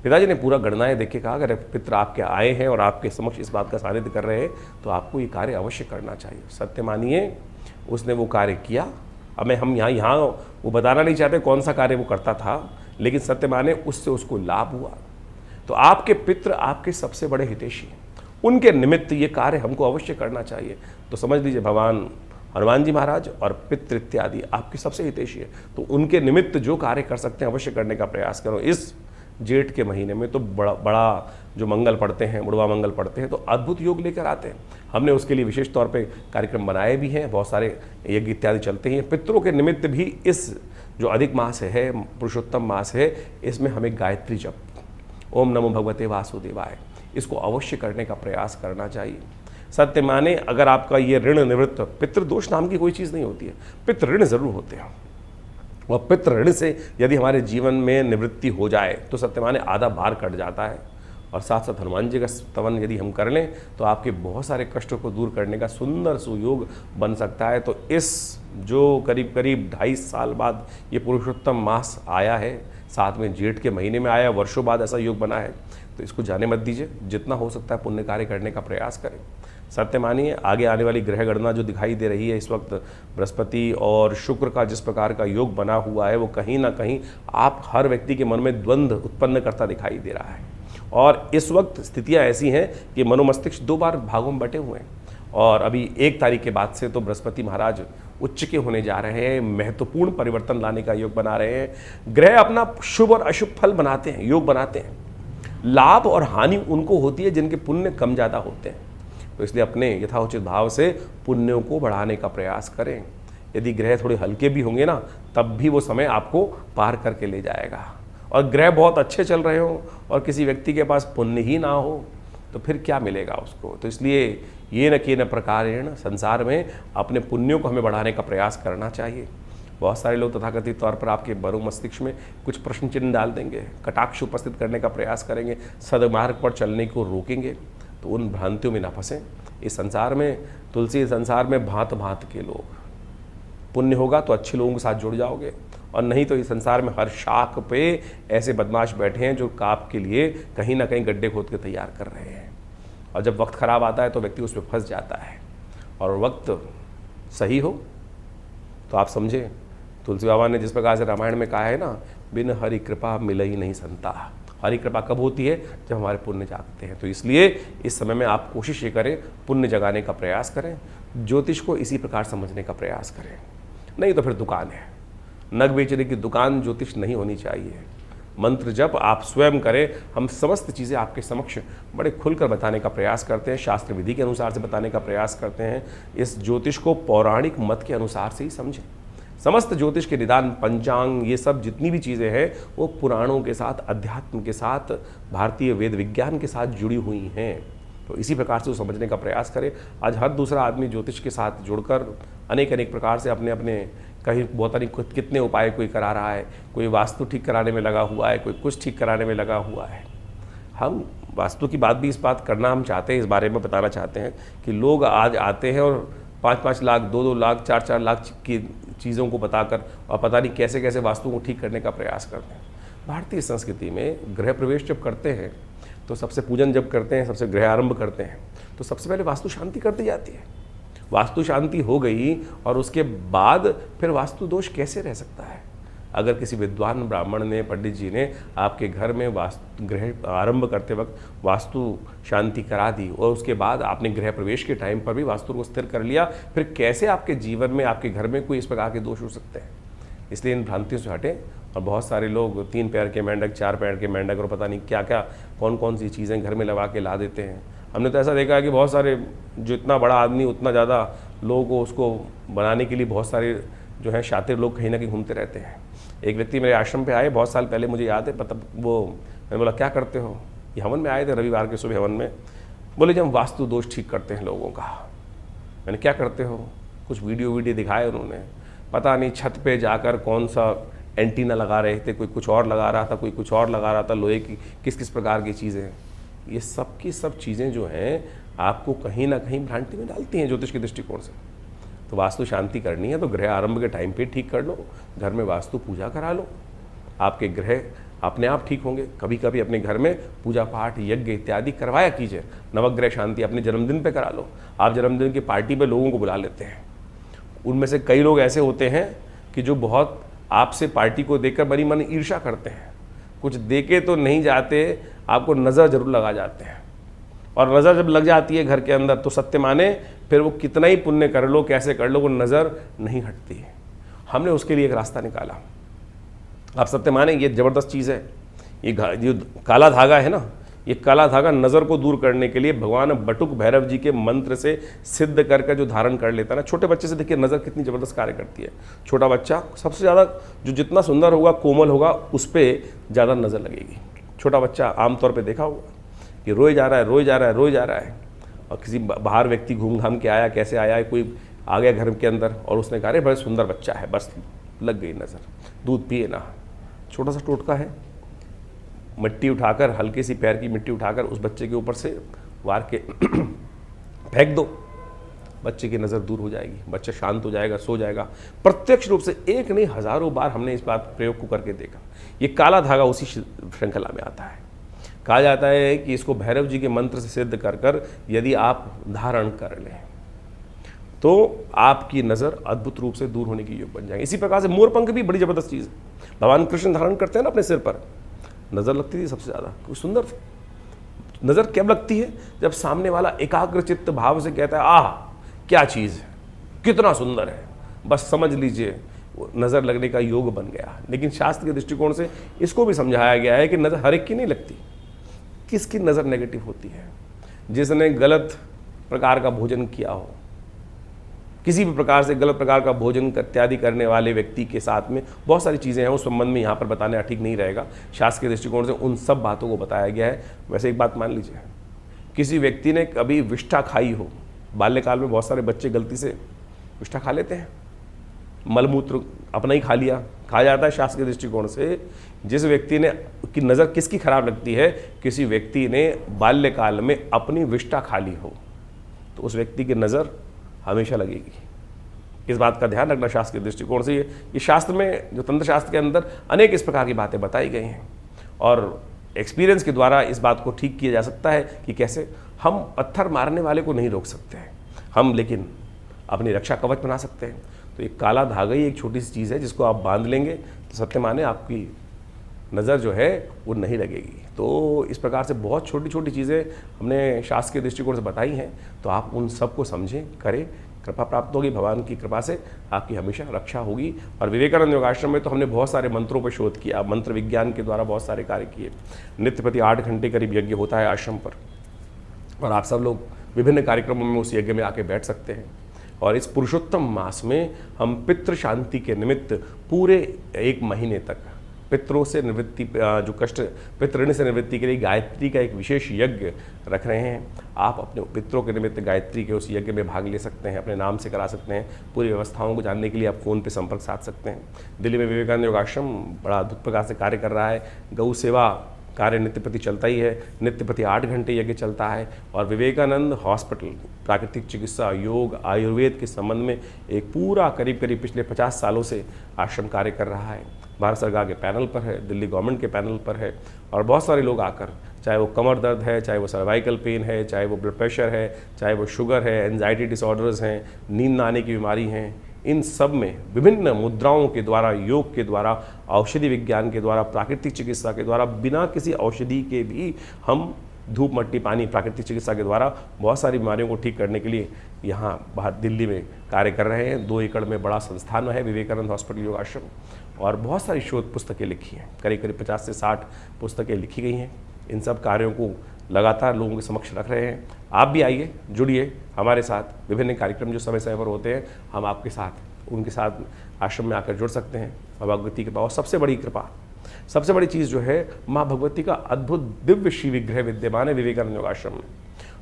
पिताजी ने पूरा गणनाएं देख के कहा अगर पितर आपके आए हैं और आपके समक्ष इस बात का सानिध्य कर रहे हैं तो आपको ये कार्य अवश्य करना चाहिए। सत्य मानिए उसने वो कार्य किया। अब हम यहाँ वो बताना नहीं चाहते कौन सा कार्य वो करता था, लेकिन सत्य माने उससे उसको लाभ हुआ। तो आपके पितृ आपके सबसे बड़े हितैषी हैं, उनके निमित्त ये कार्य हमको अवश्य करना चाहिए। तो समझ लीजिए भगवान हनुमान जी महाराज और पितृ इत्यादि आपके सबसे हितैषी है, तो उनके निमित्त जो कार्य कर सकते हैं अवश्य करने का प्रयास करो। इस जेठ के महीने में तो बड़ा जो मंगल पढ़ते हैं, मुड़वा मंगल पढ़ते हैं, तो अद्भुत योग लेकर आते हैं। हमने उसके लिए विशेष तौर पे कार्यक्रम बनाए भी हैं, बहुत सारे यज्ञ इत्यादि चलते हैं। पितरों के निमित्त भी इस जो अधिक मास है, पुरुषोत्तम मास है, इसमें हमें गायत्री जप, ओम नमो भगवते वासुदेवाय, इसको अवश्य करने का प्रयास करना चाहिए। सत्य माने अगर आपका ये ऋण निवृत्त, पितृदोष नाम की कोई चीज़ नहीं होती है, पितृ ऋण जरूर होते हैं, और पितृ ऋण से यदि हमारे जीवन में निवृत्ति हो जाए तो सत्य माने आधा भार कट जाता है। और साथ साथ हनुमान जी का स्तवन यदि हम कर लें तो आपके बहुत सारे कष्टों को दूर करने का सुंदर सुयोग बन सकता है। तो इस जो करीब करीब 2.5 साल बाद ये पुरुषोत्तम मास आया है, साथ में जेठ के महीने में आया, वर्षों बाद ऐसा योग बना है, तो इसको जाने मत दीजिए। जितना हो सकता है पुण्य कार्य करने का प्रयास करें। सत्य मानिए आगे आने वाली ग्रह गणना जो दिखाई दे रही है इस वक्त, बृहस्पति और शुक्र का जिस प्रकार का योग बना हुआ है, वो कहीं ना कहीं आप हर व्यक्ति के मन में द्वंद्व उत्पन्न करता दिखाई दे रहा है। और इस वक्त स्थितियां ऐसी हैं कि मनोमस्तिष्क 2 बार भागों में बटे हुए हैं, और अभी 1 तारीख के बाद से तो बृहस्पति महाराज उच्च के होने जा रहे हैं, महत्वपूर्ण परिवर्तन लाने का योग बना रहे हैं। ग्रह अपना शुभ और अशुभ फल बनाते हैं, योग बनाते हैं। लाभ और हानि उनको होती है जिनके पुण्य कम ज़्यादा होते हैं। तो इसलिए अपने यथाउचित भाव से पुण्यों को बढ़ाने का प्रयास करें। यदि ग्रह थोड़े हल्के भी होंगे ना, तब भी वो समय आपको पार करके ले जाएगा। और ग्रह बहुत अच्छे चल रहे हो और किसी व्यक्ति के पास पुण्य ही ना हो, तो फिर क्या मिलेगा उसको। तो इसलिए ये न कि न प्रकारेण संसार में अपने पुण्यों को हमें बढ़ाने का प्रयास करना चाहिए। बहुत सारे लोग तथाकथित तौर पर आपके बरू मस्तिष्क में कुछ प्रश्न चिन्ह डाल देंगे, कटाक्ष उपस्थित करने का प्रयास करेंगे, सदमार्ग पर चलने को रोकेंगे, तो उन भ्रांतियों में ना फंसें। इस संसार में, तुलसी संसार में भांत भांत के लोग, पुण्य होगा तो अच्छे लोगों के साथ जुड़ जाओगे, और नहीं तो इस संसार में हर शाख पे ऐसे बदमाश बैठे हैं जो आपके लिए कहीं ना कहीं गड्ढे खोद के तैयार कर रहे हैं। और जब वक्त खराब आता है तो व्यक्ति उस पर फंस जाता है। और वक्त सही हो तो आप समझे, तुलसी बाबा ने जिस प्रकार से रामायण में कहा है ना, बिन हरि कृपा मिल ही नहीं संता। हरि कृपा कब होती है? जब हमारे पुण्य जागते हैं। तो इसलिए इस समय में आप कोशिश ये करें, पुण्य जगाने का प्रयास करें, ज्योतिष को इसी प्रकार समझने का प्रयास करें। नहीं तो फिर दुकान है, नग बेचने की दुकान ज्योतिष नहीं होनी चाहिए। मंत्र जप आप स्वयं करें। हम समस्त चीज़ें आपके समक्ष बड़े खुलकर बताने का प्रयास करते हैं, शास्त्र विधि के अनुसार से बताने का प्रयास करते हैं। इस ज्योतिष को पौराणिक मत के अनुसार से ही समझें। समस्त ज्योतिष के निदान, पंचांग, ये सब जितनी भी चीज़ें हैं वो पुराणों के साथ, अध्यात्म के साथ, भारतीय वेद विज्ञान के साथ जुड़ी हुई हैं। तो इसी प्रकार से वो समझने का प्रयास करें। आज हर दूसरा आदमी ज्योतिष के साथ जुड़कर अनेक अनेक प्रकार से अपने अपने कहीं बहुत अनेक कितने उपाय कोई करा रहा है। कोई वास्तु ठीक कराने में लगा हुआ है, कोई कुछ ठीक कराने में लगा हुआ है। हम वास्तु की बात भी इस बात करना हम चाहते हैं, इस बारे में बताना चाहते हैं कि लोग आज आते हैं और 5-5 लाख, 2-2 लाख, 4-4 लाख की चीज़ों को बताकर और पता नहीं कैसे कैसे वास्तु को ठीक करने का प्रयास करते हैं। भारतीय संस्कृति में गृह प्रवेश जब करते हैं तो सबसे पूजन जब करते हैं, सबसे गृह आरंभ करते हैं, तो सबसे पहले वास्तु शांति कर दी जाती है। वास्तु शांति हो गई और उसके बाद फिर वास्तु दोष कैसे रह सकता है? अगर किसी विद्वान ब्राह्मण ने, पंडित जी ने आपके घर में वास्तु गृह आरंभ करते वक्त वास्तु शांति करा दी और उसके बाद आपने गृह प्रवेश के टाइम पर भी वास्तु को स्थिर कर लिया, फिर कैसे आपके जीवन में, आपके घर में कोई इस प्रकार के दोष हो सकते हैं? इसलिए इन भ्रांतियों से हटें। और बहुत सारे लोग 3 पैर के मेंढक, 4 पैर के मेंढक और पता नहीं क्या क्या कौन कौन सी चीज़ें घर में लगा के ला देते हैं। हमने तो ऐसा देखा है कि बहुत सारे, जो इतना बड़ा आदमी उतना ज़्यादा लोगों को उसको बनाने के लिए बहुत सारे जो हैं शातिर लोग कहीं ना कहीं घूमते रहते हैं। एक व्यक्ति मेरे आश्रम पे आए बहुत साल पहले, मुझे याद है, पता वो, मैंने बोला क्या करते हो? ये हवन में आए थे, रविवार के सुबह हवन में। बोले जब हम वास्तु दोष ठीक करते हैं लोगों का। मैंने क्या करते हो? कुछ वीडियो दिखाए उन्होंने, पता नहीं छत पे जाकर कौन सा एंटीना लगा रहे थे, कोई कुछ और लगा रहा था, कोई कुछ और लगा रहा था, लोहे की किस किस प्रकार की चीज़ें। ये सब की सब चीज़ें जो हैं आपको कहीं ना कहीं भ्रांति में डालती हैं ज्योतिष के दृष्टिकोण से। तो वास्तु शांति करनी है तो गृह आरंभ के टाइम पे ठीक कर लो, घर में वास्तु पूजा करा लो, आपके ग्रह अपने आप ठीक होंगे। कभी कभी अपने घर में पूजा पाठ, यज्ञ इत्यादि करवाया कीजिए। नवग्रह शांति अपने जन्मदिन पे करा लो। आप जन्मदिन की पार्टी पे लोगों को बुला लेते हैं, उनमें से कई लोग ऐसे होते हैं कि जो बहुत आपसे पार्टी को देखकर बड़ी मन ईर्ष्या करते हैं, कुछ देके तो नहीं जाते, आपको नज़र जरूर लगा जाते हैं। और नज़र जब लग जाती है घर के अंदर तो सत्य माने फिर वो कितना ही पुण्य कर लो, कैसे कर लो, वो नज़र नहीं हटती है। हमने उसके लिए एक रास्ता निकाला। आप सत्य माने ये ज़बरदस्त चीज़ है। ये जो काला धागा है ना, ये काला धागा नज़र को दूर करने के लिए भगवान बटुक भैरव जी के मंत्र से सिद्ध करके जो धारण कर लेता है ना, छोटे बच्चे से देखिए नज़र कितनी ज़बरदस्त कार्य करती है। छोटा बच्चा सबसे ज़्यादा जो जितना सुंदर होगा, कोमल होगा, उस पर ज़्यादा नज़र लगेगी। छोटा बच्चा आमतौर पे देखा होगा कि रोए जा रहा है, रोए जा रहा है, रोए जा रहा है, और किसी बाहर व्यक्ति घूम घाम के आया, कैसे आया है, कोई आ गया घर के अंदर और उसने कहा अरे बड़ा सुंदर बच्चा है, बस लग गई नज़र, दूध पिए ना। छोटा सा टोटका है, मिट्टी उठाकर, हल्की सी पैर की मिट्टी उठाकर उस बच्चे के ऊपर से वार के फेंक दो, बच्चे की नज़र दूर हो जाएगी, बच्चा शांत हो जाएगा, सो जाएगा। प्रत्यक्ष रूप से एक नहीं हज़ारों बार हमने इस बात प्रयोग को करके देखा। ये काला धागा उसी श्रृंखला में आता है। कहा जाता है कि इसको भैरव जी के मंत्र से सिद्ध कर कर यदि आप धारण कर लें तो आपकी नज़र अद्भुत रूप से दूर होने की योग बन जाएगी। इसी प्रकार से मोरपंख भी बड़ी ज़बरदस्त चीज़ है। भगवान कृष्ण धारण करते हैं ना अपने सिर पर, नज़र लगती थी सबसे ज़्यादा, कुछ सुंदर थी। नज़र कब लगती है? जब सामने वाला एकाग्र चित्त भाव से कहता है आह क्या चीज़ है, कितना सुंदर है, बस समझ लीजिए नज़र लगने का योग बन गया। लेकिन शास्त्र के दृष्टिकोण से इसको भी समझाया गया है कि नज़र हर एक की नहीं लगती। किसकी नज़र नेगेटिव होती है? जिसने गलत प्रकार का भोजन किया हो, किसी भी प्रकार से गलत प्रकार का भोजन इत्यादि करने वाले व्यक्ति के साथ में बहुत सारी चीज़ें हैं, उस संबंध में यहाँ पर बताना ठीक नहीं रहेगा। शास्त्र के दृष्टिकोण से उन सब बातों को बताया गया है। वैसे एक बात मान लीजिए, किसी व्यक्ति ने कभी विष्ठा खाई हो, बाल्यकाल में बहुत सारे बच्चे गलती से विष्ठा खा लेते हैं, मलमूत्र अपना ही खा लिया, खा जाता है। शास्त्र के दृष्टिकोण से जिस व्यक्ति ने की नज़र किसकी खराब लगती है, किसी व्यक्ति ने बाल्यकाल में अपनी विष्ठा खा ली हो तो उस व्यक्ति की नज़र हमेशा लगेगी। इस बात का ध्यान रखना शास्त्र के दृष्टिकोण से। ये शास्त्र में, जो तंत्र शास्त्र के अंदर अनेक इस प्रकार की बातें बताई गई हैं और एक्सपीरियंस के द्वारा इस बात को ठीक किया जा सकता है कि कैसे हम पत्थर मारने वाले को नहीं रोक सकते हैं, हम लेकिन अपनी रक्षा कवच बना सकते हैं। तो एक काला धागा ही एक छोटी सी चीज़ है जिसको आप बांध लेंगे तो सत्य माने आपकी नज़र जो है वो नहीं लगेगी। तो इस प्रकार से बहुत छोटी छोटी चीज़ें हमने शास्त्र के दृष्टिकोण से बताई हैं, तो आप उन सब को समझें, करें, कृपा प्राप्त होगी। भगवान की कृपा से आपकी हमेशा रक्षा होगी। और विवेकानंद योगाश्रम में तो हमने बहुत सारे मंत्रों पर शोध किया, मंत्र विज्ञान के द्वारा बहुत सारे कार्य किए। नित्य प्रति 8 घंटे करीब यज्ञ होता है आश्रम पर, और आप सब लोग विभिन्न कार्यक्रमों में उस यज्ञ में आके बैठ सकते हैं। और इस पुरुषोत्तम मास में हम पितृ शांति के निमित्त पूरे 1 महीने तक पितरों से निवृत्ति, जो कष्ट पितृण से निवृत्ति के लिए गायत्री का एक विशेष यज्ञ रख रहे हैं। आप अपने पितरों के निमित्त गायत्री के उस यज्ञ में भाग ले सकते हैं, अपने नाम से करा सकते हैं। पूरी व्यवस्थाओं को जानने के लिए आप फ़ोन पे संपर्क साध सकते हैं। दिल्ली में विवेकानंद योगाश्रम बड़ा अद्भुत प्रकार से कार्य कर रहा है। गौ सेवा कार्य नित्य प्रति चलता ही है, नित्य प्रति 8 घंटे यज्ञ चलता है। और विवेकानंद हॉस्पिटल प्राकृतिक चिकित्सा, योग, आयुर्वेद के संबंध में एक पूरा करीब पिछले 50 सालों से आश्रम कार्य कर रहा है। भारत सरकार के पैनल पर है, दिल्ली गवर्नमेंट के पैनल पर है, और बहुत सारे लोग आकर, चाहे वो कमर दर्द है, चाहे वो सर्वाइकल पेन है, चाहे वो ब्लड प्रेशर है, चाहे वो शुगर है, एंजाइटी डिसऑर्डर्स हैं, नींद न आने की बीमारी हैं, इन सब में विभिन्न मुद्राओं के द्वारा, योग के द्वारा, औषधि विज्ञान के द्वारा, प्राकृतिक चिकित्सा के द्वारा, बिना किसी औषधि के भी हम धूप मट्टी पानी प्राकृतिक चिकित्सा के द्वारा बहुत सारी बीमारियों को ठीक करने के लिए यहाँ बाहर दिल्ली में कार्य कर रहे हैं। 2 एकड़ में बड़ा संस्थान है विवेकानंद हॉस्पिटल योग आश्रम, और बहुत सारी शोध पुस्तकें लिखी हैं, करीब 50 से 60 पुस्तकें लिखी गई हैं। इन सब कार्यों को लगातार लोगों के समक्ष रख रहे हैं। आप भी आइए, जुड़िए हमारे साथ। विभिन्न कार्यक्रम जो समय समय पर होते हैं, हम आपके साथ, उनके साथ आश्रम में आकर जुड़ सकते हैं। माँ भगवती की कृपा, और सबसे बड़ी कृपा, सबसे बड़ी चीज़ जो है, माँ भगवती का अद्भुत दिव्य श्री विग्रह विद्यमान है विवेकानंद योगाश्रम में,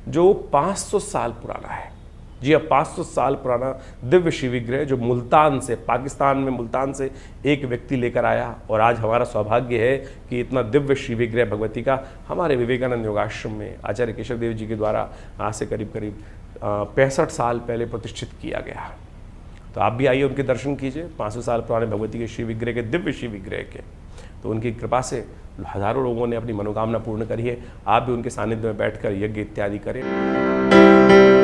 जो 500 साल पुराना है। जी हाँ, 500 साल पुराना दिव्य श्री विग्रह, जो मुल्तान से, पाकिस्तान में मुल्तान से एक व्यक्ति लेकर आया। और आज हमारा सौभाग्य है कि इतना दिव्य श्री विग्रह भगवती का हमारे विवेकानंद योगाश्रम में आचार्य केशव देव जी के द्वारा आज से करीब 65 साल पहले प्रतिष्ठित किया गया। तो आप भी आइए, उनके दर्शन कीजिए, 500 साल पुराने भगवती के श्री विग्रह के, दिव्य श्री विग्रह के। तो उनकी कृपा से हजारों लोगों ने अपनी मनोकामना पूर्ण करी है। आप भी उनके सानिध्य में बैठकर यज्ञ इत्यादि करें।